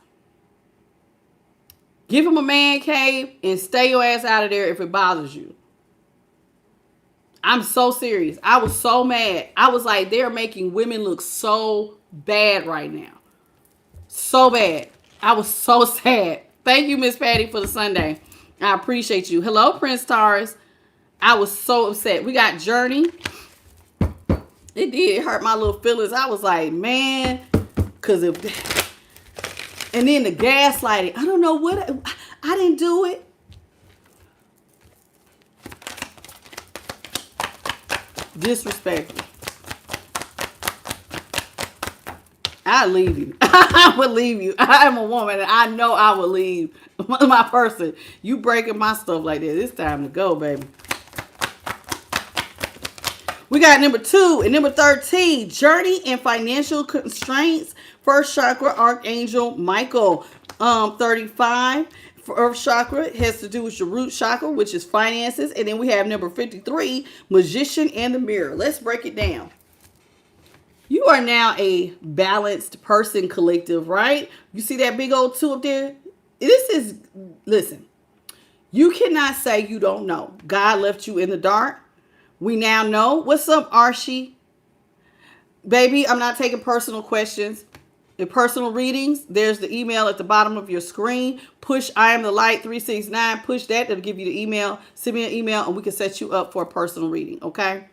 Give him a man cave and stay your ass out of there if it bothers you. I'm so serious. I was so mad. I was like, they're making women look so bad right now. So bad. I was so sad. Thank you, Miss Patty, for the Sunday. I appreciate you. Hello, Prince Taurus. I was so upset. We got Journey. It did hurt my little feelings. I was like, man, because if... And then the gaslighting. I don't know what. I didn't do it. Disrespectful. I leave you. I would leave you. I am a woman and I know I will leave my person. You breaking my stuff like that. It's time to go, baby. We got number 2 and number 13. Journey and financial constraints. First chakra, Archangel Michael. 35. First chakra has to do with your root chakra, which is finances. And then we have number 53, Magician and the Mirror. Let's break it down. You are now a balanced person collective, right? You see that big old 2 up there? Listen, you cannot say you don't know. God left you in the dark. We now know. What's up, Archie? Baby, I'm not taking personal questions. In personal readings, there's the email at the bottom of your screen. Push I am the light 369. Push that. That'll give you the email. Send me an email and we can set you up for a personal reading. Okay?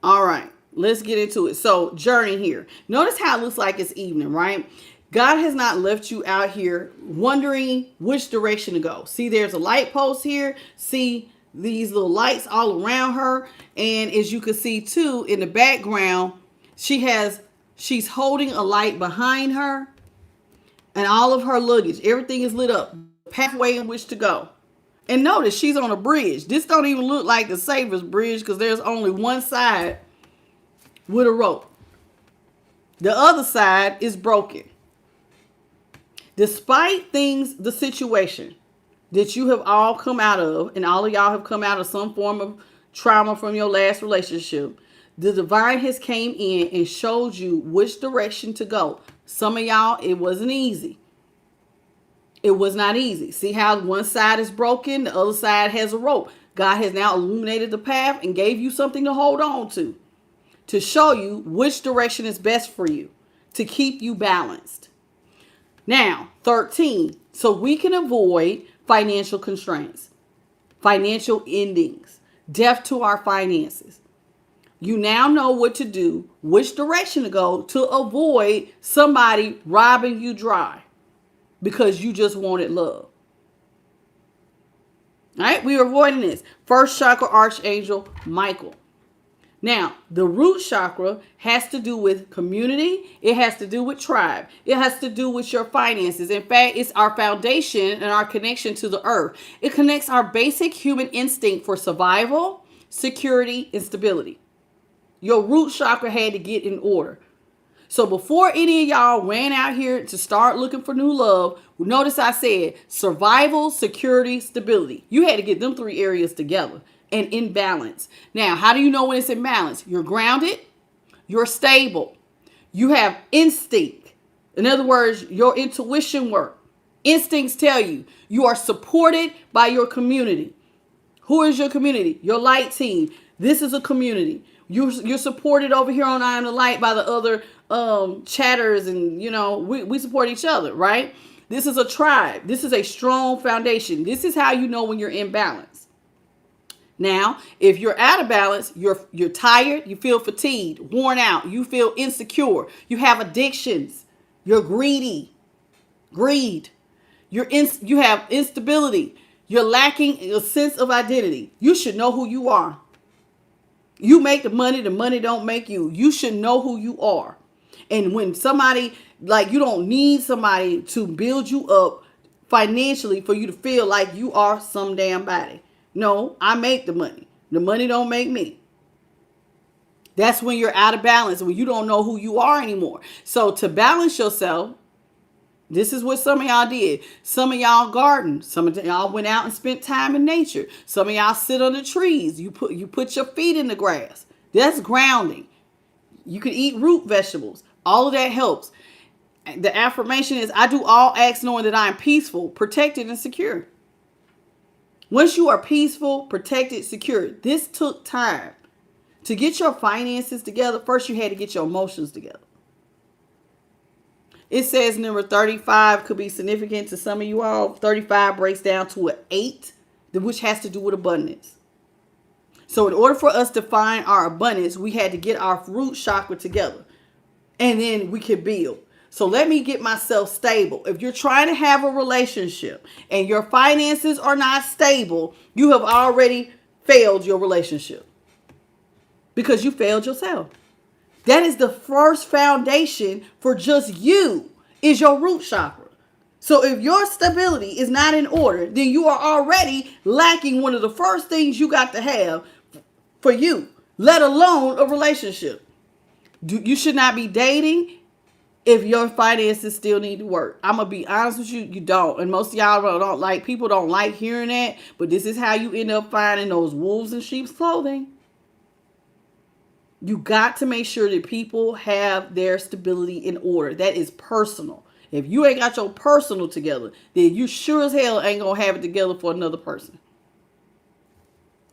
All right. Let's get into it. So, journey here. Notice how it looks like it's evening, right? God has not left you out here wondering which direction to go. See, there's a light post here. See these little lights all around her. And as you can see too, in the background, she's holding a light behind her. And all of her luggage, everything is lit up. Pathway in which to go. And notice she's on a bridge. This don't even look like the Savior's bridge because there's only one side with a rope. The other side is broken. Despite the situation that you have all come out of, and all of y'all have come out of some form of trauma from your last relationship, the divine has came in and showed you which direction to go. Some of y'all, it wasn't easy. It was not easy. See how one side is broken, the other side has a rope. God has now illuminated the path and gave you something to hold on to show you which direction is best for you, to keep you balanced. Now, 13, so we can avoid financial constraints, financial endings, death to our finances. You now know what to do, which direction to go to avoid somebody robbing you dry because you just wanted love. All right, we are avoiding this. First chakra archangel, Michael. Now, the root chakra has to do with community. It has to do with tribe. It has to do with your finances. In fact, it's our foundation and our connection to the earth. It connects our basic human instinct for survival, security, and stability. Your root chakra had to get in order. So before any of y'all ran out here to start looking for new love, notice I said survival, security, stability. You had to get them three areas together and in balance. Now, how do you know when it's in balance? You're grounded, you're stable, you have instinct. In other words, your intuition work. Instincts tell you you are supported by your community. Who is your community? Your light team. This is a community. You're supported over here on I Am the Light by the other chatters, and we support each other, right? This is a tribe. This is a strong foundation. This is how you know when you're in balance. Now, if you're out of balance, you're tired, you feel fatigued, worn out, you feel insecure, you have addictions, you're greedy, greed, you have instability, you're lacking a sense of identity. You should know who you are. You make the money don't make you. You should know who you are. And when somebody, you don't need somebody to build you up financially for you to feel like you are some damn body. No, I make the money. The money don't make me. That's when you're out of balance, when you don't know who you are anymore. So to balance yourself, this is what some of y'all did. Some of y'all garden. Some of y'all went out and spent time in nature. Some of y'all sit under trees. You put your feet in the grass. That's grounding. You can eat root vegetables. All of that helps. The affirmation is, I do all acts knowing that I am peaceful, protected, and secure. Once you are peaceful, protected, secure, this took time. To get your finances together, first you had to get your emotions together. It says number 35 could be significant to some of you all. 35 breaks down to an 8, which has to do with abundance. So in order for us to find our abundance, we had to get our root chakra together. And then we could build. So let me get myself stable. If you're trying to have a relationship and your finances are not stable, you have already failed your relationship. Because you failed yourself. That is the first foundation for just you, is your root chakra. So if your stability is not in order, then you are already lacking one of the first things you got to have for you, let alone a relationship. You should not be dating if your finances still need to work. I'm going to be honest with you, you don't. And most of y'all people don't like hearing that, but this is how you end up finding those wolves in sheep's clothing. You got to make sure that people have their stability in order. That is personal. If you ain't got your personal together, then you sure as hell ain't going to have it together for another person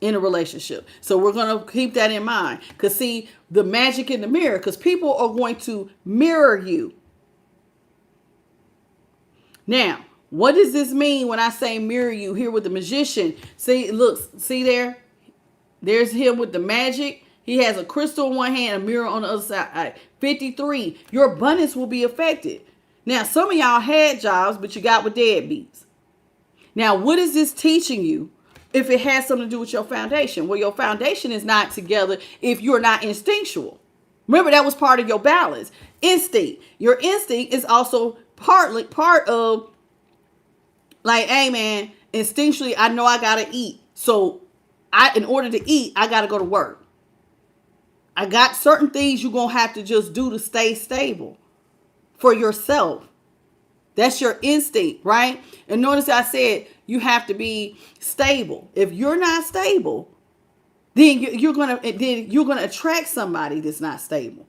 in a relationship. So we're going to keep that in mind. Because see, the magic in the mirror, because people are going to mirror you. Now, what does this mean when I say mirror you here with the magician? See, look, see there? There's him with the magic. He has a crystal in one hand, a mirror on the other side. 53, your abundance will be affected. Now, some of y'all had jobs, but you got with deadbeats. Now, what is this teaching you if it has something to do with your foundation? Well, your foundation is not together if you're not instinctual. Remember, that was part of your balance. Instinct. Your instinct is also part of, hey, man, instinctually, I know I got to eat. So, in order to eat, I got to go to work. I got certain things you're going to have to just do to stay stable for yourself. That's your instinct, right? And notice I said you have to be stable. If you're not stable, then you're going to attract somebody that's not stable.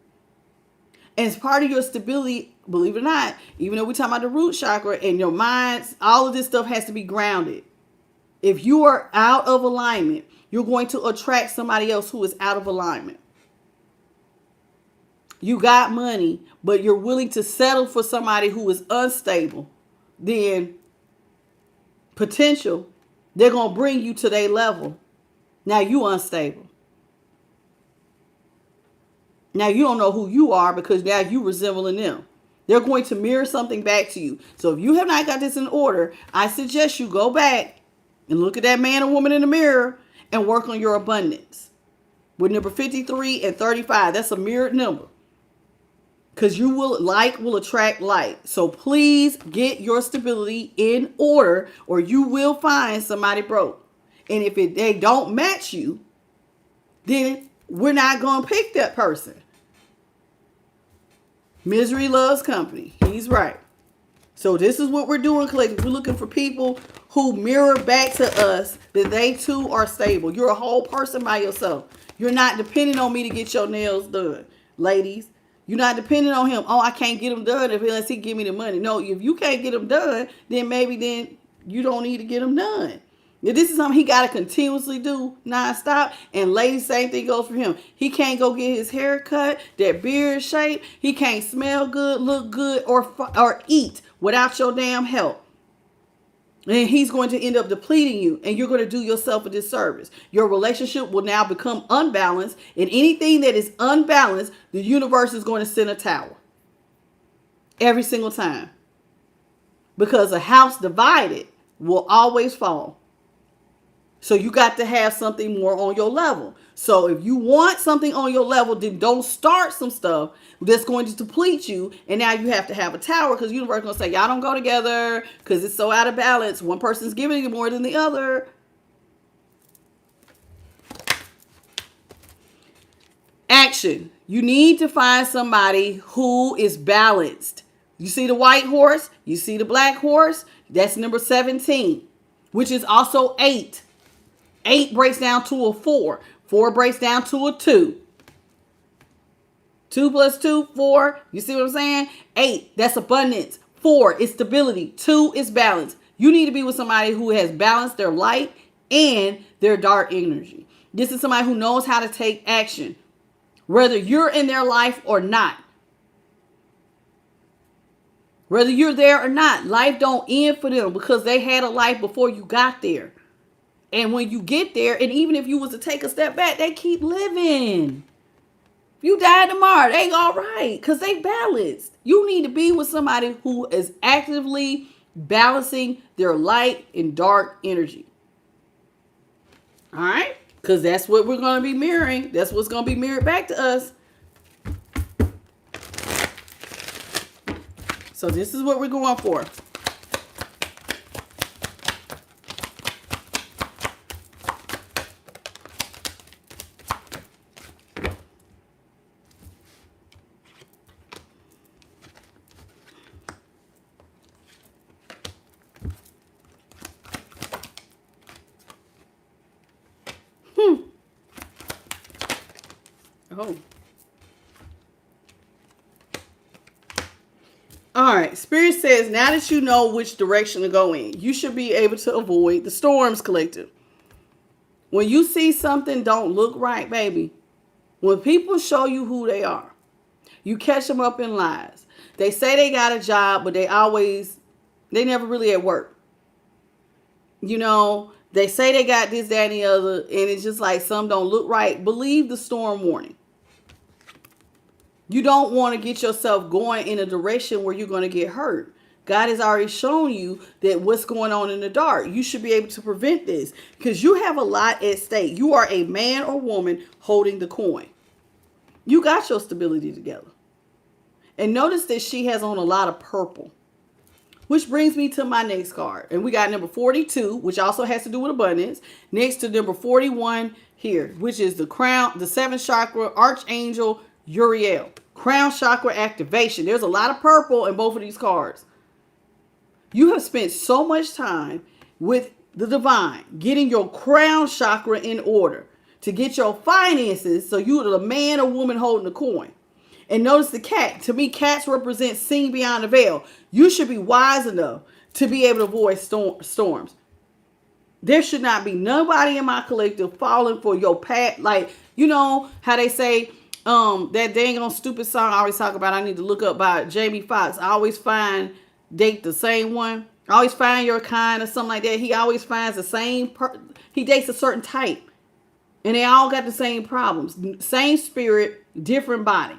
And as part of your stability, believe it or not, even though we're talking about the root chakra and your mind, all of this stuff has to be grounded. If you are out of alignment, you're going to attract somebody else who is out of alignment. You got money, but you're willing to settle for somebody who is unstable, then potential, they're going to bring you to their level. Now you unstable. Now you don't know who you are because now you resembling them. They're going to mirror something back to you. So if you have not got this in order, I suggest you go back and look at that man or woman in the mirror and work on your abundance. With number 53 and 35, that's a mirrored number. Because you will attract like. So please get your stability in order or you will find somebody broke. And if they don't match you, then we're not going to pick that person. Misery loves company. He's right. So this is what we're doing, collective. We're looking for people who mirror back to us that they too are stable. You're a whole person by yourself. You're not depending on me to get your nails done, ladies. You're not depending on him. Oh, I can't get them done unless he give me the money. No, if you can't get them done, then maybe you don't need to get them done. Now, this is something he got to continuously do nonstop. And ladies, same thing goes for him. He can't go get his hair cut, that beard shape. He can't smell good, look good, or eat without your damn help. And he's going to end up depleting you. And you're going to do yourself a disservice. Your relationship will now become unbalanced. And anything that is unbalanced, the universe is going to send a tower. Every single time. Because a house divided will always fall. So you got to have something more on your level. So if you want something on your level, then don't start some stuff that's going to deplete you. And now you have to have a tower because the universe is going to say, y'all don't go together because it's so out of balance. One person's giving you more than the other. Action. You need to find somebody who is balanced. You see the white horse? You see the black horse? That's number 17, which is also 8. 8 breaks down to a 4. 4 breaks down to a 2. 2 plus 2, 4. You see what I'm saying? 8, that's abundance. 4 is stability. 2 is balance. You need to be with somebody who has balanced their light and their dark energy. This is somebody who knows how to take action, whether you're in their life or not. Whether you're there or not, life don't end for them because they had a life before you got there. And when you get there, and even if you was to take a step back, they keep living. If you die tomorrow, they all right because they balanced. You need to be with somebody who is actively balancing their light and dark energy. All right? Because that's what we're going to be mirroring. That's what's going to be mirrored back to us. So this is what we're going for. Oh. All right. Spirit says, now that you know which direction to go in, you should be able to avoid the storms, collective. When you see something don't look right, baby, when people show you who they are, you catch them up in lies. They say they got a job, but they never really at work. You know, they say they got this, that, and the other, and it's just like some don't look right. Believe the storm warning. You don't want to get yourself going in a direction where you're going to get hurt. God has already shown you that what's going on in the dark. You should be able to prevent this because you have a lot at stake. You are a man or woman holding the coin. You got your stability together. And notice that she has on a lot of purple. Which brings me to my next card. And we got number 42, which also has to do with abundance. Next to number 41 here, which is the crown, the 7th chakra, Archangel Uriel. Crown chakra activation. There's a lot of purple in both of these cards. You have spent so much time with the divine, getting your crown chakra in order to get your finances so you're the man or woman holding the coin. And notice the cat. To me, cats represent seeing beyond the veil. You should be wise enough to be able to avoid storms. There should not be nobody in my collective falling for your path. Like, you know how they say, that dang on stupid song I always talk about, I need to look up, by Jamie Foxx. I always date the same one. I always find your kind or something like that. He always finds the same he dates a certain type. And they all got the same problems. Same spirit, different body.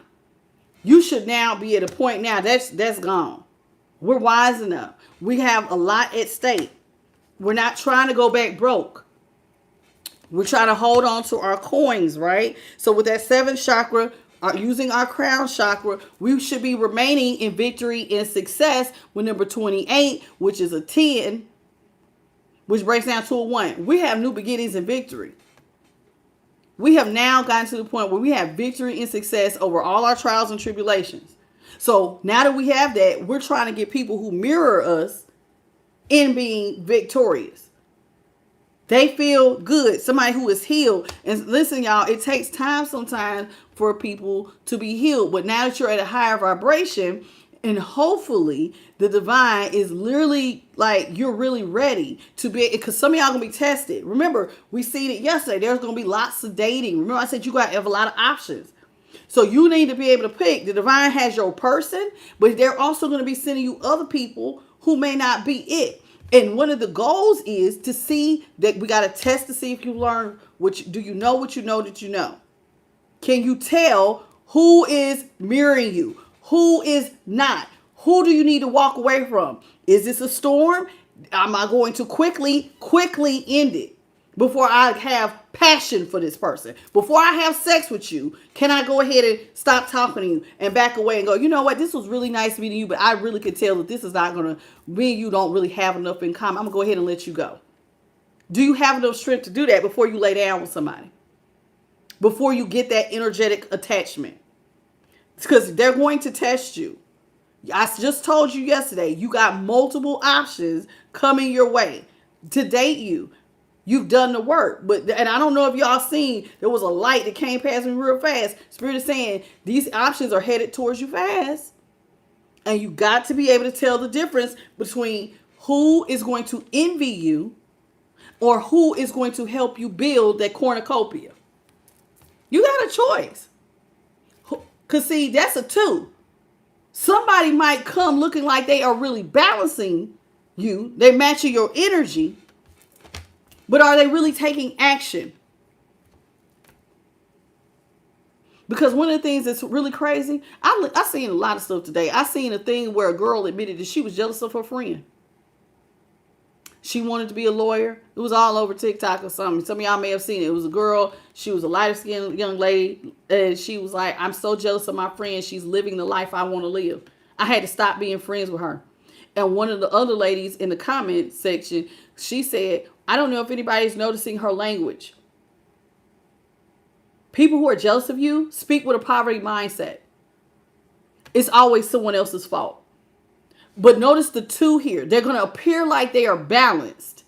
You should now be at a point now that's gone. We're wise enough. We have a lot at stake. We're not trying to go back broke. We're trying to hold on to our coins, right? So with that 7th chakra, using our crown chakra, we should be remaining in victory and success with number 28, which is a 10, which breaks down to a 1. We have new beginnings and victory. We have now gotten to the point where we have victory and success over all our trials and tribulations. So now that we have that, we're trying to get people who mirror us in being victorious. They feel good. Somebody who is healed. And listen, y'all, it takes time sometimes for people to be healed. But now that you're at a higher vibration, and hopefully the divine is literally like, you're really ready to be, because some of y'all gonna be tested. Remember, we seen it yesterday. There's gonna be lots of dating. Remember I said you got to have a lot of options. So you need to be able to pick. The divine has your person, but they're also going to be sending you other people who may not be it. And one of the goals is to see that we got to test to see if you learn do you know what you know that you know? Can you tell who is mirroring you? Who is not? Who do you need to walk away from? Is this a storm? Am I going to quickly end it before I have passion for this person? Before I have sex with you, can I go ahead and stop talking to you and back away and go, you know what? This was really nice meeting you, but I really could tell that this is not going to, me and you don't really have enough in common. I'm going to go ahead and let you go. Do you have enough strength to do that before you lay down with somebody? Before you get that energetic attachment? Because they're going to test you. I just told you yesterday, you got multiple options coming your way to date you. You've done the work. And I don't know if y'all seen, there was a light that came past me real fast. Spirit is saying these options are headed towards you fast. And you got to be able to tell the difference between who is going to envy you or who is going to help you build that cornucopia. You got a choice. Because see, that's a 2. Somebody might come looking like they are really balancing you. They matching your energy. But are they really taking action? Because one of the things that's really crazy, I seen a lot of stuff today. I seen a thing where a girl admitted that she was jealous of her friend. She wanted to be a lawyer. It was all over TikTok or something. Some of y'all may have seen it. It was a girl. She was a lighter skinned young lady. And she was like, I'm so jealous of my friend. She's living the life I want to live. I had to stop being friends with her. And one of the other ladies in the comment section, she said, I don't know if anybody's noticing her language. People who are jealous of you speak with a poverty mindset. It's always someone else's fault. But notice the 2 here. They're going to appear like they are balanced,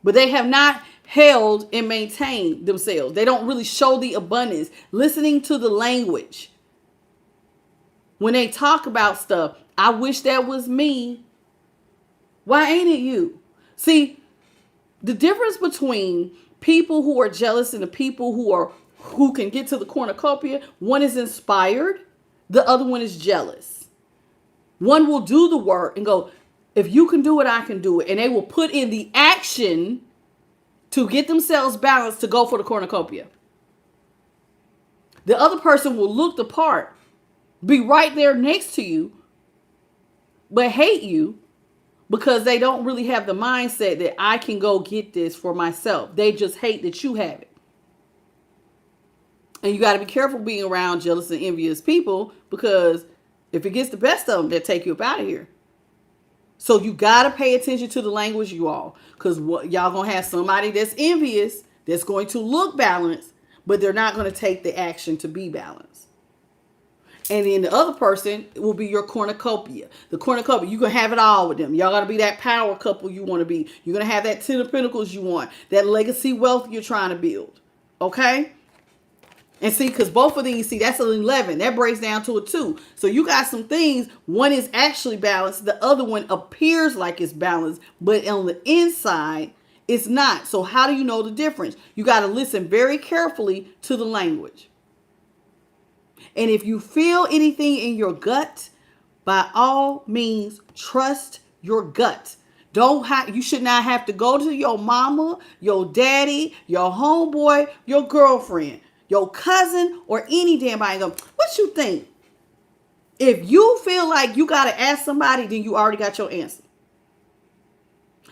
but they have not held and maintained themselves. They don't really show the abundance. Listening to the language. When they talk about stuff, I wish that was me. Why ain't it you? See, the difference between people who are jealous and the people who can get to the cornucopia, one is inspired, the other one is jealous. One will do the work and go, if you can do it, I can do it. And they will put in the action to get themselves balanced to go for the cornucopia. The other person will look the part, be right there next to you, but hate you because they don't really have the mindset that I can go get this for myself. They just hate that you have it. And you got to be careful being around jealous and envious people, because if it gets the best of them, they'll take you up out of here. So you got to pay attention to the language, you all, because y'all going to have somebody that's envious, that's going to look balanced, but they're not going to take the action to be balanced. And then the other person will be your cornucopia. The cornucopia, you can have it all with them. Y'all got to be that power couple you want to be. You're going to have that 10 of Pentacles you want, that legacy wealth you're trying to build. Okay? And see, because both of these, see, that's an 11. That breaks down to a 2. So you got some things. One is actually balanced. The other one appears like it's balanced. But on the inside, it's not. So how do you know the difference? You got to listen very carefully to the language. And if you feel anything in your gut, by all means, trust your gut. You should not have to go to your mama, your daddy, your homeboy, your girlfriend, your cousin, or any damn body. Go, what you think? If you feel like you got to ask somebody, then you already got your answer.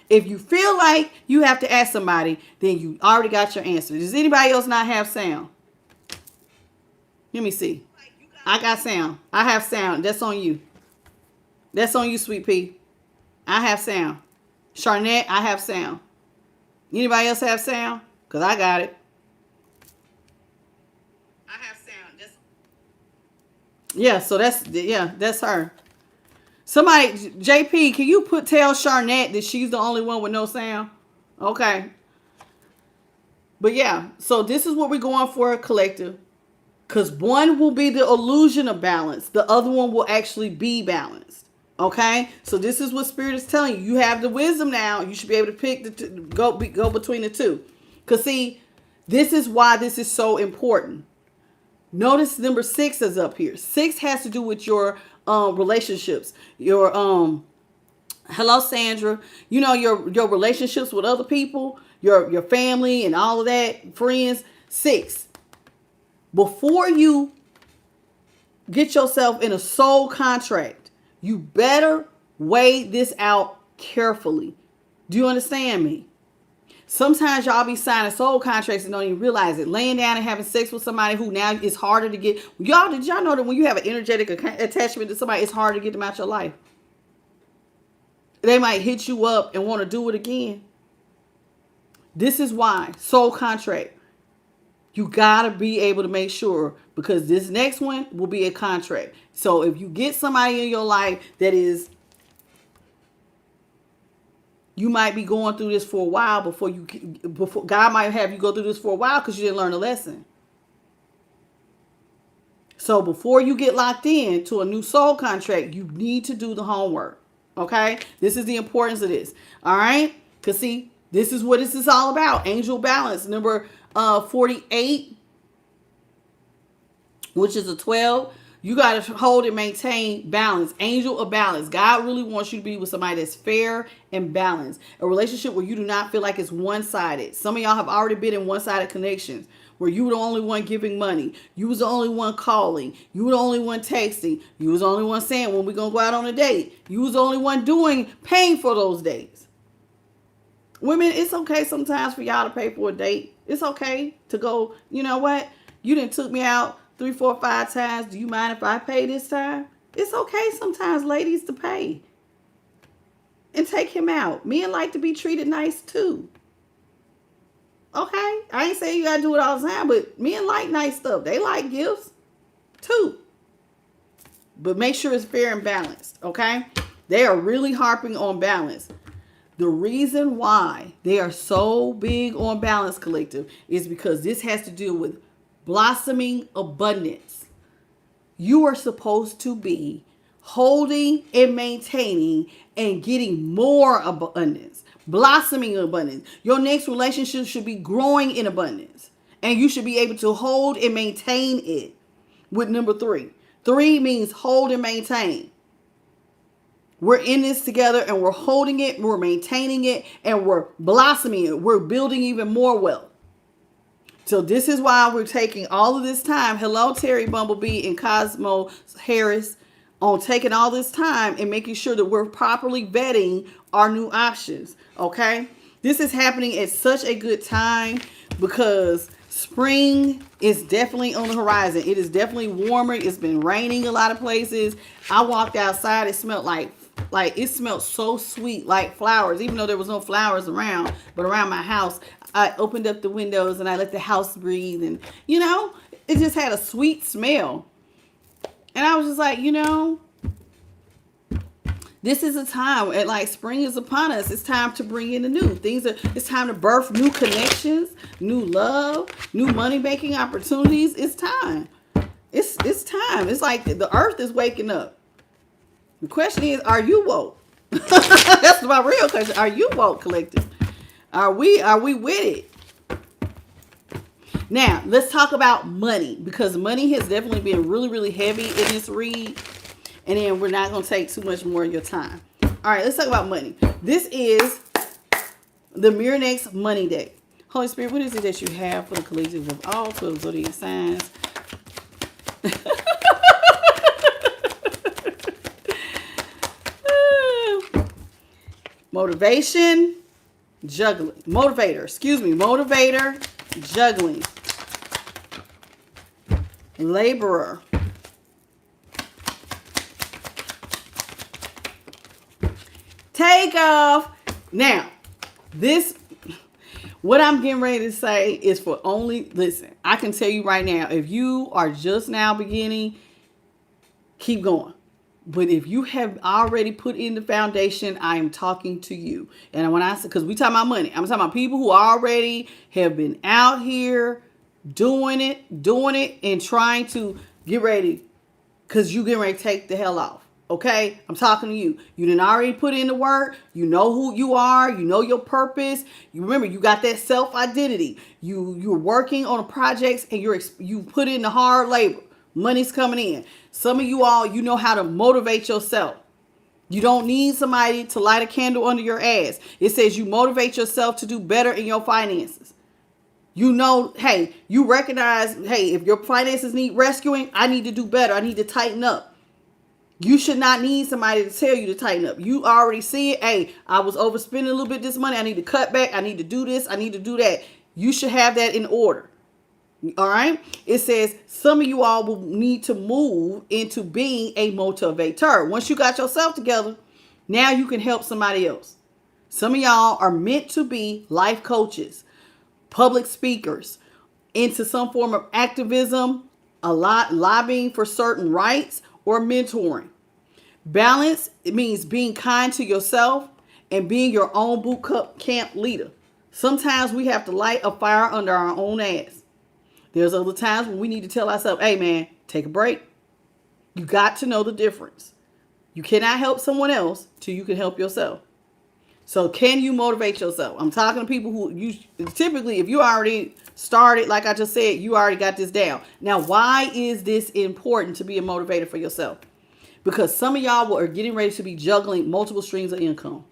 If you feel like you have to ask somebody, then you already got your answer. Does anybody else not have sound? Let me see. I got sound. I have sound. That's on you. That's on you, Sweet Pea. I have sound. Charnette, I have sound. Anybody else have sound? Because I got it. I have sound. Yeah, so that's her. Somebody, JP, can you tell Charnette that she's the only one with no sound? Okay. But yeah, so this is what we're going for, collective. Because one will be the illusion of balance. The other one will actually be balanced. Okay? So this is what Spirit is telling you. You have the wisdom now. You should be able to pick go between the two. Because see, this is why this is so important. Notice number 6 is up here. 6 has to do with your relationships. Your hello Sandra. You know, your relationships with other people, your family and all of that, friends. 6. Before you get yourself in a soul contract, you better weigh this out carefully. Do you understand me? Sometimes y'all be signing soul contracts and don't even realize it. Laying down and having sex with somebody who now is harder to get. Did y'all know that when you have an energetic attachment to somebody, it's hard to get them out your life? They might hit you up and want to do it again. This is why. Soul contract. You got to be able to make sure, because this next one will be a contract. So if you get somebody in your life that is, you might be going through this for a while before God might have you go through this for a while because you didn't learn a lesson. So before you get locked in to a new soul contract, you need to do the homework. Okay? This is the importance of this. All right? Because see, this is what this is all about. Angel balance. Number 48, which is a 12. You got to hold and maintain balance. Angel of balance. God really wants you to be with somebody that's fair and balanced. A relationship where you do not feel like it's one-sided. Some of y'all have already been in one-sided connections where you were the only one giving money. You was the only one calling. You were the only one texting. You was the only one saying when we going to go out on a date. You was the only one paying for those dates. Women, it's okay sometimes for y'all to pay for a date. It's okay to go, you know what? You done took me out 3, 4, 5 times. Do you mind if I pay this time? It's okay sometimes, ladies, to pay. And take him out. Men like to be treated nice too. Okay? I ain't saying you gotta do it all the time, but men like nice stuff. They like gifts too. But make sure it's fair and balanced, okay? They are really harping on balance. The reason why they are so big on balance, collective, is because this has to do with blossoming abundance. You are supposed to be holding and maintaining and getting more abundance, blossoming abundance. Your next relationship should be growing in abundance, and you should be able to hold and maintain it with number 3. 3 means hold and maintain. We're in this together and we're holding it, we're maintaining it, and we're blossoming it. We're building even more wealth. So this is why we're taking all of this time. Hello, Terry Bumblebee and Cosmo Harris, on taking all this time and making sure that we're properly vetting our new options. Okay? This is happening at such a good time because spring is definitely on the horizon. It is definitely warmer. It's been raining a lot of places. I walked outside. It smelled like it smelled so sweet, like flowers, even though there was no flowers around. But around my house, I opened up the windows and I let the house breathe. And, you know, it just had a sweet smell. And I was just like, you know, This is a time, and like spring is upon us. It's time to bring in the new things. It's time to birth new connections, new love, new money making opportunities. It's time. It's time. It's like the earth is waking up. The question is, are you woke? That's my real question. Are you woke, collective? Are we with it? Now, let's talk about money, because money has definitely been really, really heavy in this read. And then we're not going to take too much more of your time. All right, let's talk about money. This is the Mirror Next Money Deck. Holy Spirit, what is it that you have for the collective of all 12 zodiac signs? Motivation, juggling. Motivator, juggling. Laborer. Take off. Now, what I'm getting ready to say is for only, listen, I can tell you right now, if you are just now beginning, keep going. But if you have already put in the foundation, I am talking to you. And when I say, because we talking about money, I'm talking about people who already have been out here doing it, and trying to get ready, because you getting ready to take the hell off. Okay, I'm talking to you. You didn't already put in the work. You know who you are. You know your purpose. You remember you got that self-identity. You're working on projects, and you put in the hard labor. Money's coming in. Some of you all, you know how to motivate yourself. You don't need somebody to light a candle under your ass. It says you motivate yourself to do better in your finances. You know, hey, you recognize, hey, if your finances need rescuing, I need to do better. I need to tighten up. You should not need somebody to tell you to tighten up. You already see it. Hey, I was overspending a little bit this money. I need to cut back. I need to do this. I need to do that. You should have that in order. All right. It says some of you all will need to move into being a motivator. Once you got yourself together, now you can help somebody else. Some of y'all are meant to be life coaches, public speakers, into some form of activism, lobbying for certain rights, or mentoring. Balance, it means being kind to yourself and being your own boot camp leader. Sometimes we have to light a fire under our own ass. There's other times when we need to tell ourselves, hey man, take a break. You got to know the difference. You cannot help someone else till you can help yourself. So can you motivate yourself? I'm talking to people who typically, if you already started, like I just said, you already got this down. Now, why is this important to be a motivator for yourself? Because some of y'all are getting ready to be juggling multiple streams of income.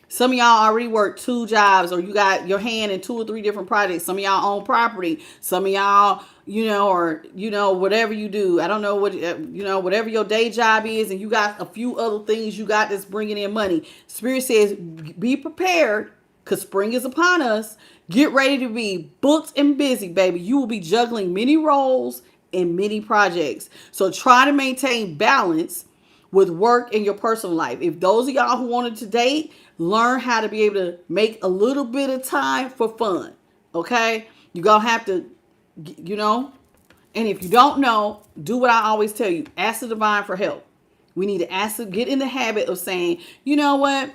Some of y'all already work 2 jobs, or you got your hand in 2 or 3 different projects. Some of y'all own property. Some of y'all, whatever you do. I don't know what, whatever your day job is, and you got a few other things you got that's bringing in money. Spirit says, be prepared, because spring is upon us. Get ready to be booked and busy, baby. You will be juggling many roles and many projects. So try to maintain balance with work and your personal life. If those of y'all who wanted to date, learn how to be able to make a little bit of time for fun. Okay? You're going to have to, and if you don't know, do what I always tell you. Ask the divine for help. We need to get in the habit of saying, you know what?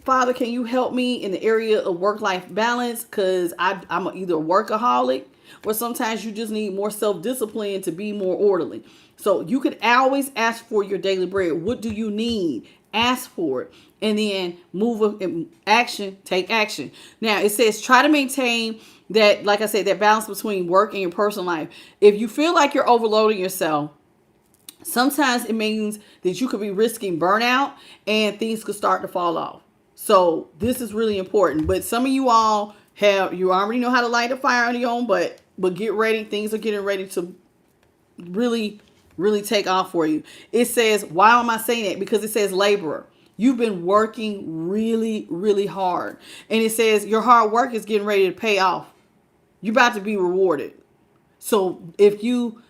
Father, can you help me in the area of work-life balance? Because I'm either a workaholic, or sometimes you just need more self-discipline to be more orderly. So you could always ask for your daily bread. What do you need? Ask for it. And then move in action, take action. Now it says try to maintain that, like I said, that balance between work and your personal life. If you feel like you're overloading yourself, sometimes it means that you could be risking burnout and things could start to fall off. So this is really important. But some of you all you already know how to light a fire on your own, but get ready. Things are getting ready to really, really take off for you. It says, why am I saying that? Because it says laborer. You've been working really, really hard. And it says your hard work is getting ready to pay off. You're about to be rewarded. So if you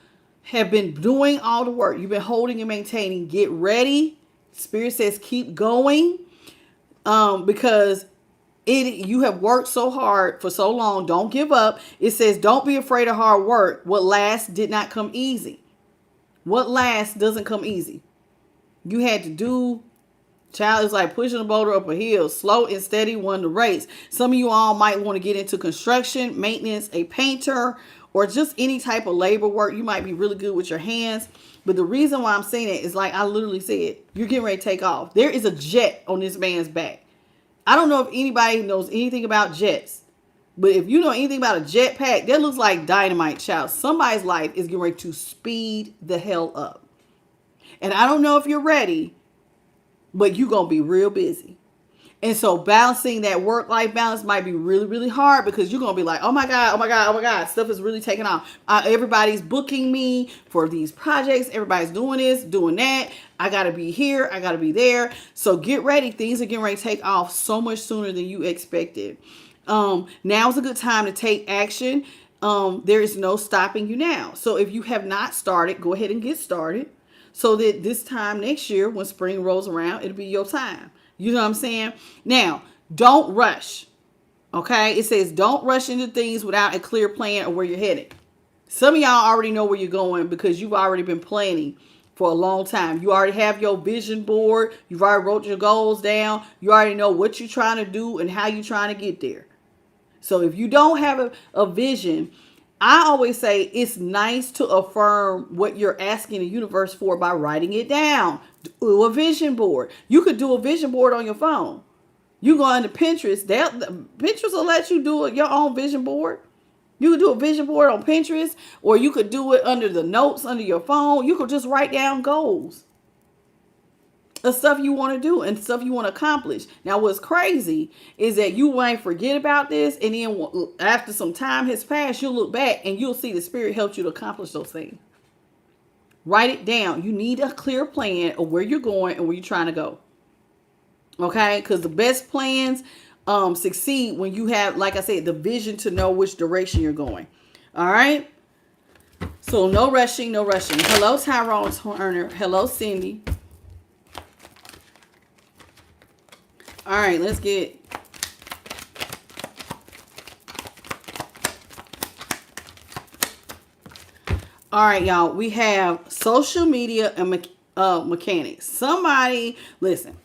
have been doing all the work, you've been holding and maintaining, get ready. Spirit says keep going. Because you have worked so hard for so long. Don't give up. It says, don't be afraid of hard work. What lasts did not come easy. What lasts doesn't come easy. You had to do Child, is like pushing a boulder up a hill. Slow and steady won the race. Some of you all might want to get into construction, maintenance, a painter, or just any type of labor work. You might be really good with your hands. But the reason why I'm saying it is like I literally said, you're getting ready to take off. There is a jet on this man's back. I don't know if anybody knows anything about jets. But if you know anything about a jetpack, that looks like dynamite, child. Somebody's life is getting ready to speed the hell up. And I don't know if you're ready, but you're going to be real busy. And so balancing that work-life balance might be really, really hard because you're going to be like, oh my God, oh my God, oh my God. Stuff is really taking off. Everybody's booking me for these projects. Everybody's doing this, doing that. I got to be here. I got to be there. So get ready. Things are getting ready to take off so much sooner than you expected. Now is a good time to take action. There is no stopping you now. So if you have not started, go ahead and get started so that this time next year, when spring rolls around, it'll be your time. You know what I'm saying? Now, don't rush. Okay? It says don't rush into things without a clear plan of where you're headed. Some of y'all already know where you're going because you've already been planning for a long time. You already have your vision board. You've already wrote your goals down. You already know what you're trying to do and how you're trying to get there. So if you don't have a vision, I always say it's nice to affirm what you're asking the universe for by writing it down. Do a vision board. You could do a vision board on your phone. You go into Pinterest. Pinterest will let you do your own vision board. You could do a vision board on Pinterest, or you could do it under the notes under your phone. You could just write down goals of stuff you want to do and stuff you want to accomplish. Now, what's crazy is that you might forget about this, and then after some time has passed, you'll look back and you'll see the spirit helped you to accomplish those things. Write it down. You need a clear plan of where you're going and where you're trying to go. Okay? Because the best plans succeed when you have, like I said, the vision to know which direction you're going. All right? So no rushing, no rushing. Hello, Tyrone Turner. Hello, Cindy. All right, let's get... All right, y'all. We have social media and mechanics. Somebody, listen.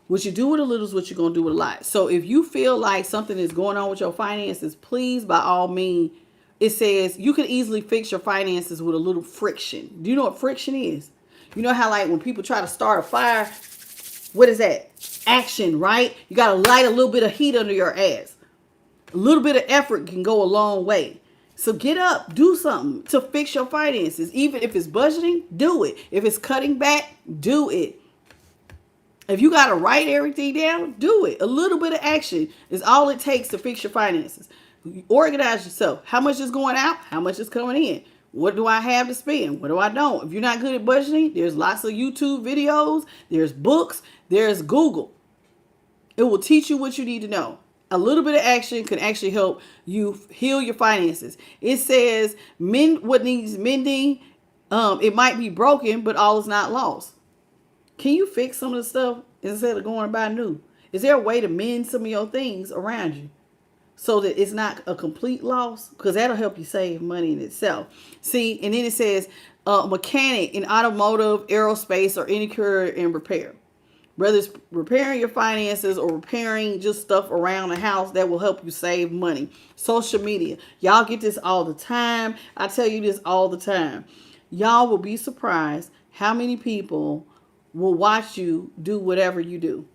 What you do with a little is what you're going to do with a lot. So if you feel like something is going on with your finances, please, by all means, it says you can easily fix your finances with a little friction. Do you know what friction is? You know how like when people try to start a fire, what is that? Action, right? You got to light a little bit of heat under your ass. A little bit of effort can go a long way. So get up, do something to fix your finances. Even if it's budgeting, do it. If it's cutting back, do it. If you got to write everything down, do it. A little bit of action is all it takes to fix your finances. Organize yourself. How much is going out? How much is coming in? What do I have to spend? What do I don't? If you're not good at budgeting, there's lots of YouTube videos. There's books. There's Google. It will teach you what you need to know. A little bit of action can actually help you heal your finances. It says mend what needs mending. It might be broken, but all is not lost. Can you fix some of the stuff instead of going to buy new? Is there a way to mend some of your things around you so that it's not a complete loss? Because that'll help you save money in itself. See, and then it says mechanic in automotive, aerospace, or any career in repair. Whether it's repairing your finances or repairing just stuff around the house that will help you save money. Social media. Y'all get this all the time. I tell you this all the time. Y'all will be surprised how many people will watch you do whatever you do.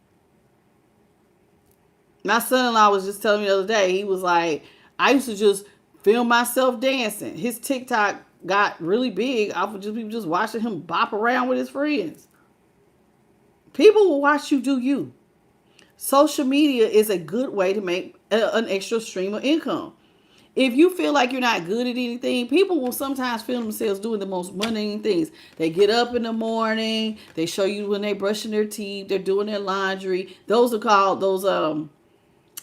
My son-in-law was just telling me the other day, he was like, I used to just film myself dancing. His TikTok got really big off of just people just watching him bop around with his friends. People will watch you do you. Social media is a good way to make an extra stream of income. If you feel like you're not good at anything, people will sometimes film themselves doing the most mundane things. They get up in the morning. They show you when they're brushing their teeth. They're doing their laundry. Those are called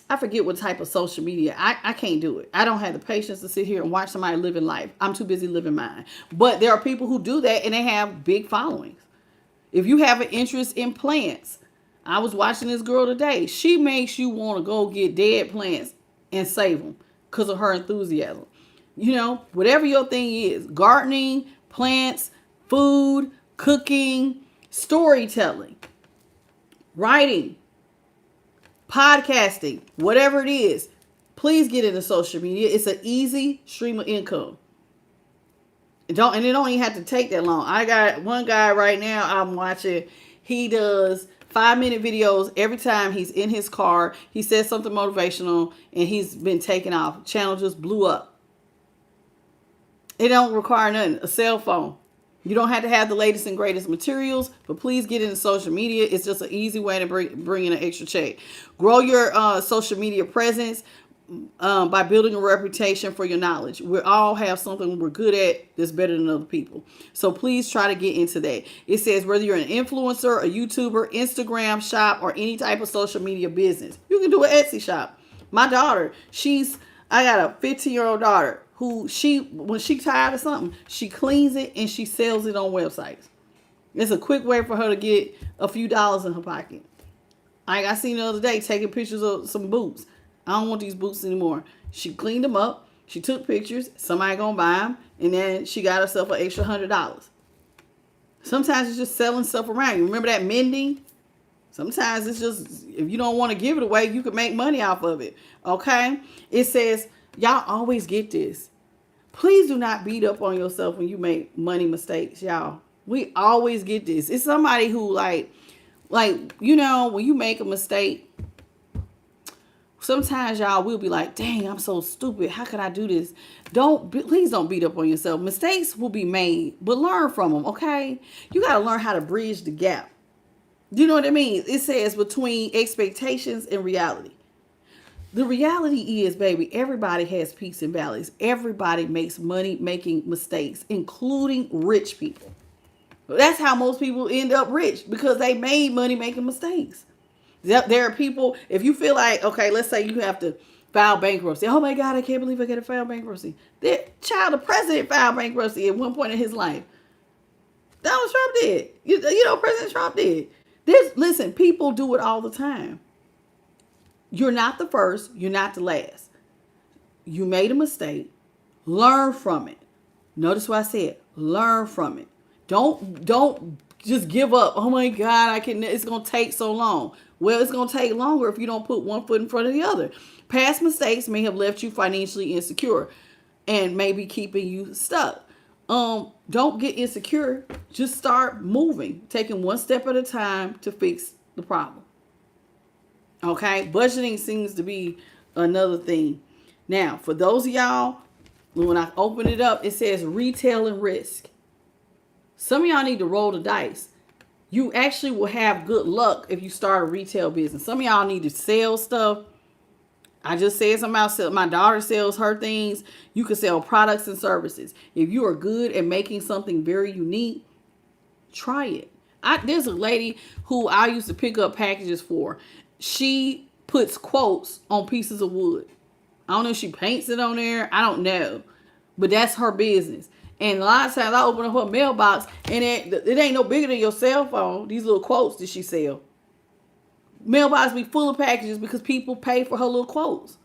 I forget what type of social media. I can't do it. I don't have the patience to sit here and watch somebody living life. I'm too busy living mine. But there are people who do that and they have big followings. If you have an interest in plants, I was watching this girl today. She makes you want to go get dead plants and save them because of her enthusiasm. You know, whatever your thing is, gardening, plants, food, cooking, storytelling. writing, podcasting, whatever it is. Please get into social media. It's an easy stream of income. It don't even have to take that long. I got one guy right now I'm watching. He does 5-minute videos every time he's in his car. He says something motivational and he's been taken off. Channel just blew up. It don't require nothing. A cell phone. You don't have to have the latest and greatest materials, but please get into social media. It's just an easy way to bring in an extra check. Grow your social media presence by building a reputation for your knowledge. We all have something we're good at that's better than other people. So please try to get into that. It says whether you're an influencer, a YouTuber, Instagram shop, or any type of social media business, you can do an Etsy shop. My daughter, I got a 15-year-old daughter who when she tired of something, she cleans it and she sells it on websites. It's a quick way for her to get a few dollars in her pocket. I seen the other day taking pictures of some boots. I don't want these boots anymore. She cleaned them up. She took pictures. Somebody gonna buy them. And then she got herself an extra $100. Sometimes it's just selling stuff around. You remember that mending? Sometimes it's just, if you don't want to give it away, you can make money off of it. Okay? It says, y'all always get this. Please do not beat up on yourself when you make money mistakes, y'all. We always get this. It's somebody who like, when you make a mistake, sometimes y'all will be like, dang, I'm so stupid. How could I do this? Please don't beat up on yourself. Mistakes will be made, but learn from them, okay? You got to learn how to bridge the gap. You know what I mean? It says between expectations and reality. The reality is, baby, everybody has peaks and valleys. Everybody makes money making mistakes, including rich people. That's how most people end up rich, because they made money making mistakes. There are people, if you feel like, okay, let's say you have to file bankruptcy. Oh my God, I can't believe I got to file bankruptcy. The president filed bankruptcy at one point in his life. Donald Trump did. President Trump did. Listen, people do it all the time. You're not the first. You're not the last. You made a mistake. Learn from it. Notice what I said. Learn from it. Don't just give up. Oh my God, it's going to take so long. Well, it's going to take longer if you don't put one foot in front of the other. Past mistakes may have left you financially insecure and maybe keeping you stuck. Don't get insecure. Just start moving, taking one step at a time to fix the problem. Okay, budgeting seems to be another thing. Now, for those of y'all, when I open it up, it says retail and risk. Some of y'all need to roll the dice. You actually will have good luck if you start a retail business. Some of y'all need to sell stuff. I just said something about my daughter sells her things. You can sell products and services. If you are good at making something very unique, try it. There's a lady who I used to pick up packages for. She puts quotes on pieces of wood. I don't know if she paints it on there. I don't know. But that's her business. And a lot of times I open up her mailbox and it ain't no bigger than your cell phone. These little quotes that she sell. Mailbox be full of packages because people pay for her little quotes.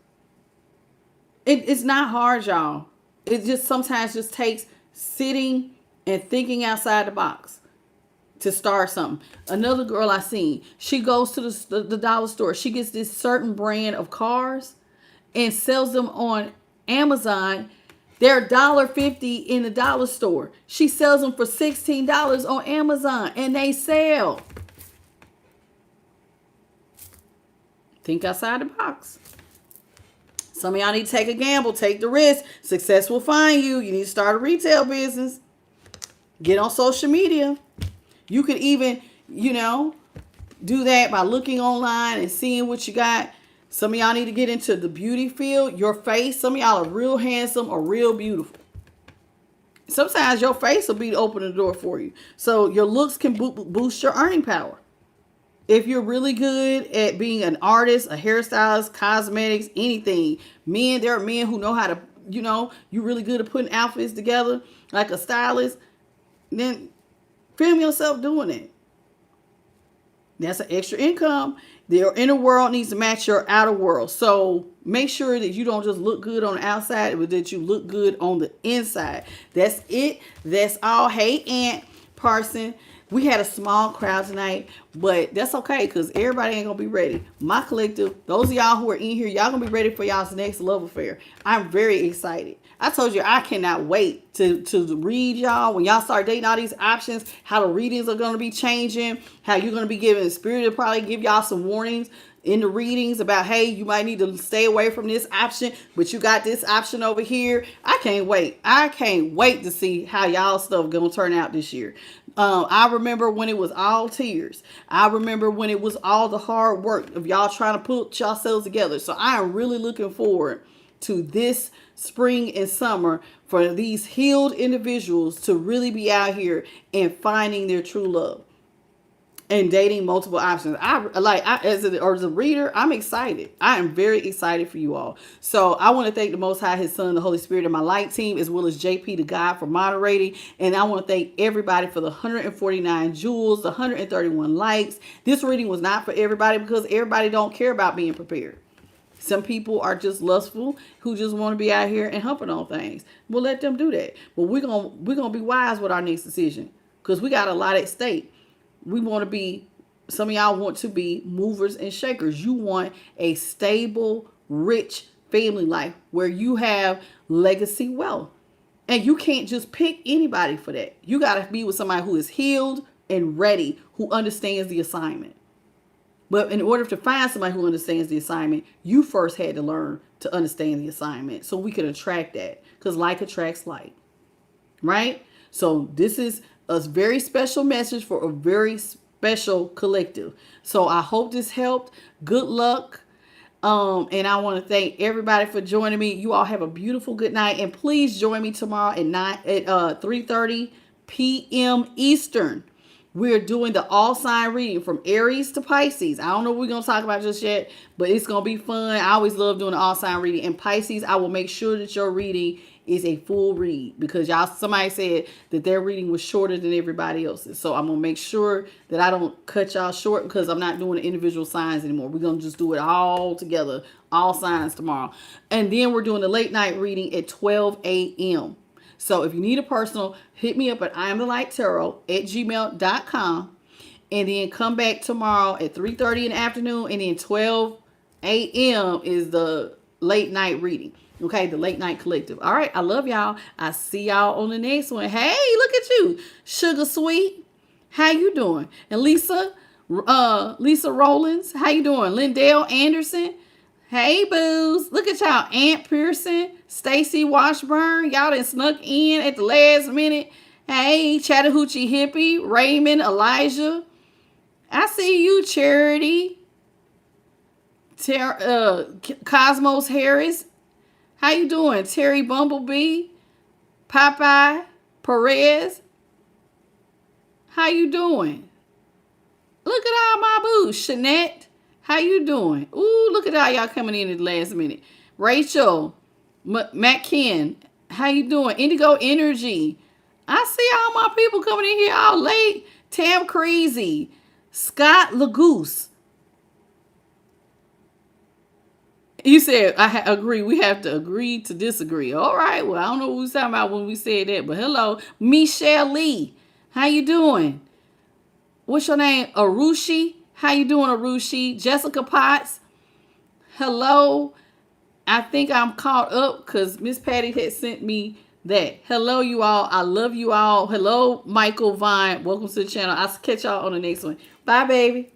It's not hard, y'all. It just sometimes just takes sitting and thinking outside the box to start something. Another girl I seen, she goes to the dollar store. She gets this certain brand of cars and sells them on Amazon. They're $1.50 in the dollar store. She sells them for $16 on Amazon and they sell. Think outside the box. Some of y'all need to take a gamble, take the risk. Success will find you. You need to start a retail business. Get on social media. You could even, do that by looking online and seeing what you got. Some of y'all need to get into the beauty field. Your face. Some of y'all are real handsome or real beautiful. Sometimes your face will be opening the door for you. So your looks can boost your earning power. If you're really good at being an artist, a hairstylist, cosmetics, anything, there are men who know how to, you're really good at putting outfits together, like a stylist, then film yourself doing it. That's an extra income. Your inner world needs to match your outer world. So make sure that you don't just look good on the outside, but that you look good on the inside. That's it. That's all. Hey, Aunt Parson. We had a small crowd tonight, but that's okay because everybody ain't gonna be ready. My collective, those of y'all who are in here, y'all gonna be ready for y'all's next love affair. I'm very excited. I told you I cannot wait to read y'all when y'all start dating all these options, how the readings are gonna be changing, how you're gonna be giving Spirit to probably give y'all some warnings in the readings about, hey, you might need to stay away from this option, but you got this option over here. I can't wait. I can't wait to see how y'all stuff gonna turn out this year. I remember when it was all tears. I remember when it was all the hard work of y'all trying to put yourselves together. So I am really looking forward to this spring and summer for these healed individuals to really be out here and finding their true love and dating multiple options. As a reader, I'm excited. I am very excited for you all. So I want to thank the Most High, His Son, the Holy Spirit, and my light team, as well as JP the God for moderating. And I want to thank everybody for the 149 jewels, the 131 likes. This reading was not for everybody because everybody don't care about being prepared. Some people are just lustful who just want to be out here and humping on things. We'll let them do that. But we're gonna be wise with our next decision because we got a lot at stake. We want to be, some of y'all want to be movers and shakers. You want a stable, rich family life where you have legacy wealth. And you can't just pick anybody for that. You got to be with somebody who is healed and ready, who understands the assignment. But in order to find somebody who understands the assignment, you first had to learn to understand the assignment so we can attract that, because like attracts like, right? So this is a very special message for a very special collective. So I hope this helped. Good luck. And I want to thank everybody for joining me. You all have a beautiful good night. And please join me tomorrow at 3:30 p.m. Eastern. We're doing the all sign reading from Aries to Pisces. I don't know what we're going to talk about just yet, but it's going to be fun. I always love doing the all sign reading. And Pisces, I will make sure that your reading is a full read because somebody said that their reading was shorter than everybody else's. So I'm going to make sure that I don't cut y'all short because I'm not doing the individual signs anymore. We're going to just do it all together, all signs tomorrow. And then we're doing the late night reading at 12 a.m. So if you need a personal, hit me up at imthelightttarot@gmail.com. And then come back tomorrow at 3:30 in the afternoon. And then 12 a.m. is the late night reading. Okay, the late night collective. All right, I love y'all. I see y'all on the next one. Hey, look at you, Sugar Sweet. How you doing? And Lisa Rollins, how you doing? Lindell Anderson. Hey, boos. Look at y'all. Aunt Pearson, Stacy Washburn. Y'all done snuck in at the last minute. Hey, Chattahoochee Hippie, Raymond, Elijah. I see you, Charity. Cosmos Harris. How you doing? Terry Bumblebee. Popeye Perez. How you doing? Look at all my boos. Shanette. How you doing? Ooh, look at all y'all coming in at the last minute. Rachel, Matt Ken, how you doing? Indigo Energy. I see all my people coming in here all late. Tam Crazy, Scott Lagoose. You said, I agree. We have to agree to disagree. All right. Well, I don't know what we was talking about when we said that, but hello. Michelle Lee, how you doing? What's your name? Arushi. How you doing, Arushi? Jessica Potts. Hello. I think I'm caught up because Miss Patty had sent me that. Hello, you all. I love you all. Hello, Michael Vine. Welcome to the channel. I'll catch y'all on the next one. Bye, baby.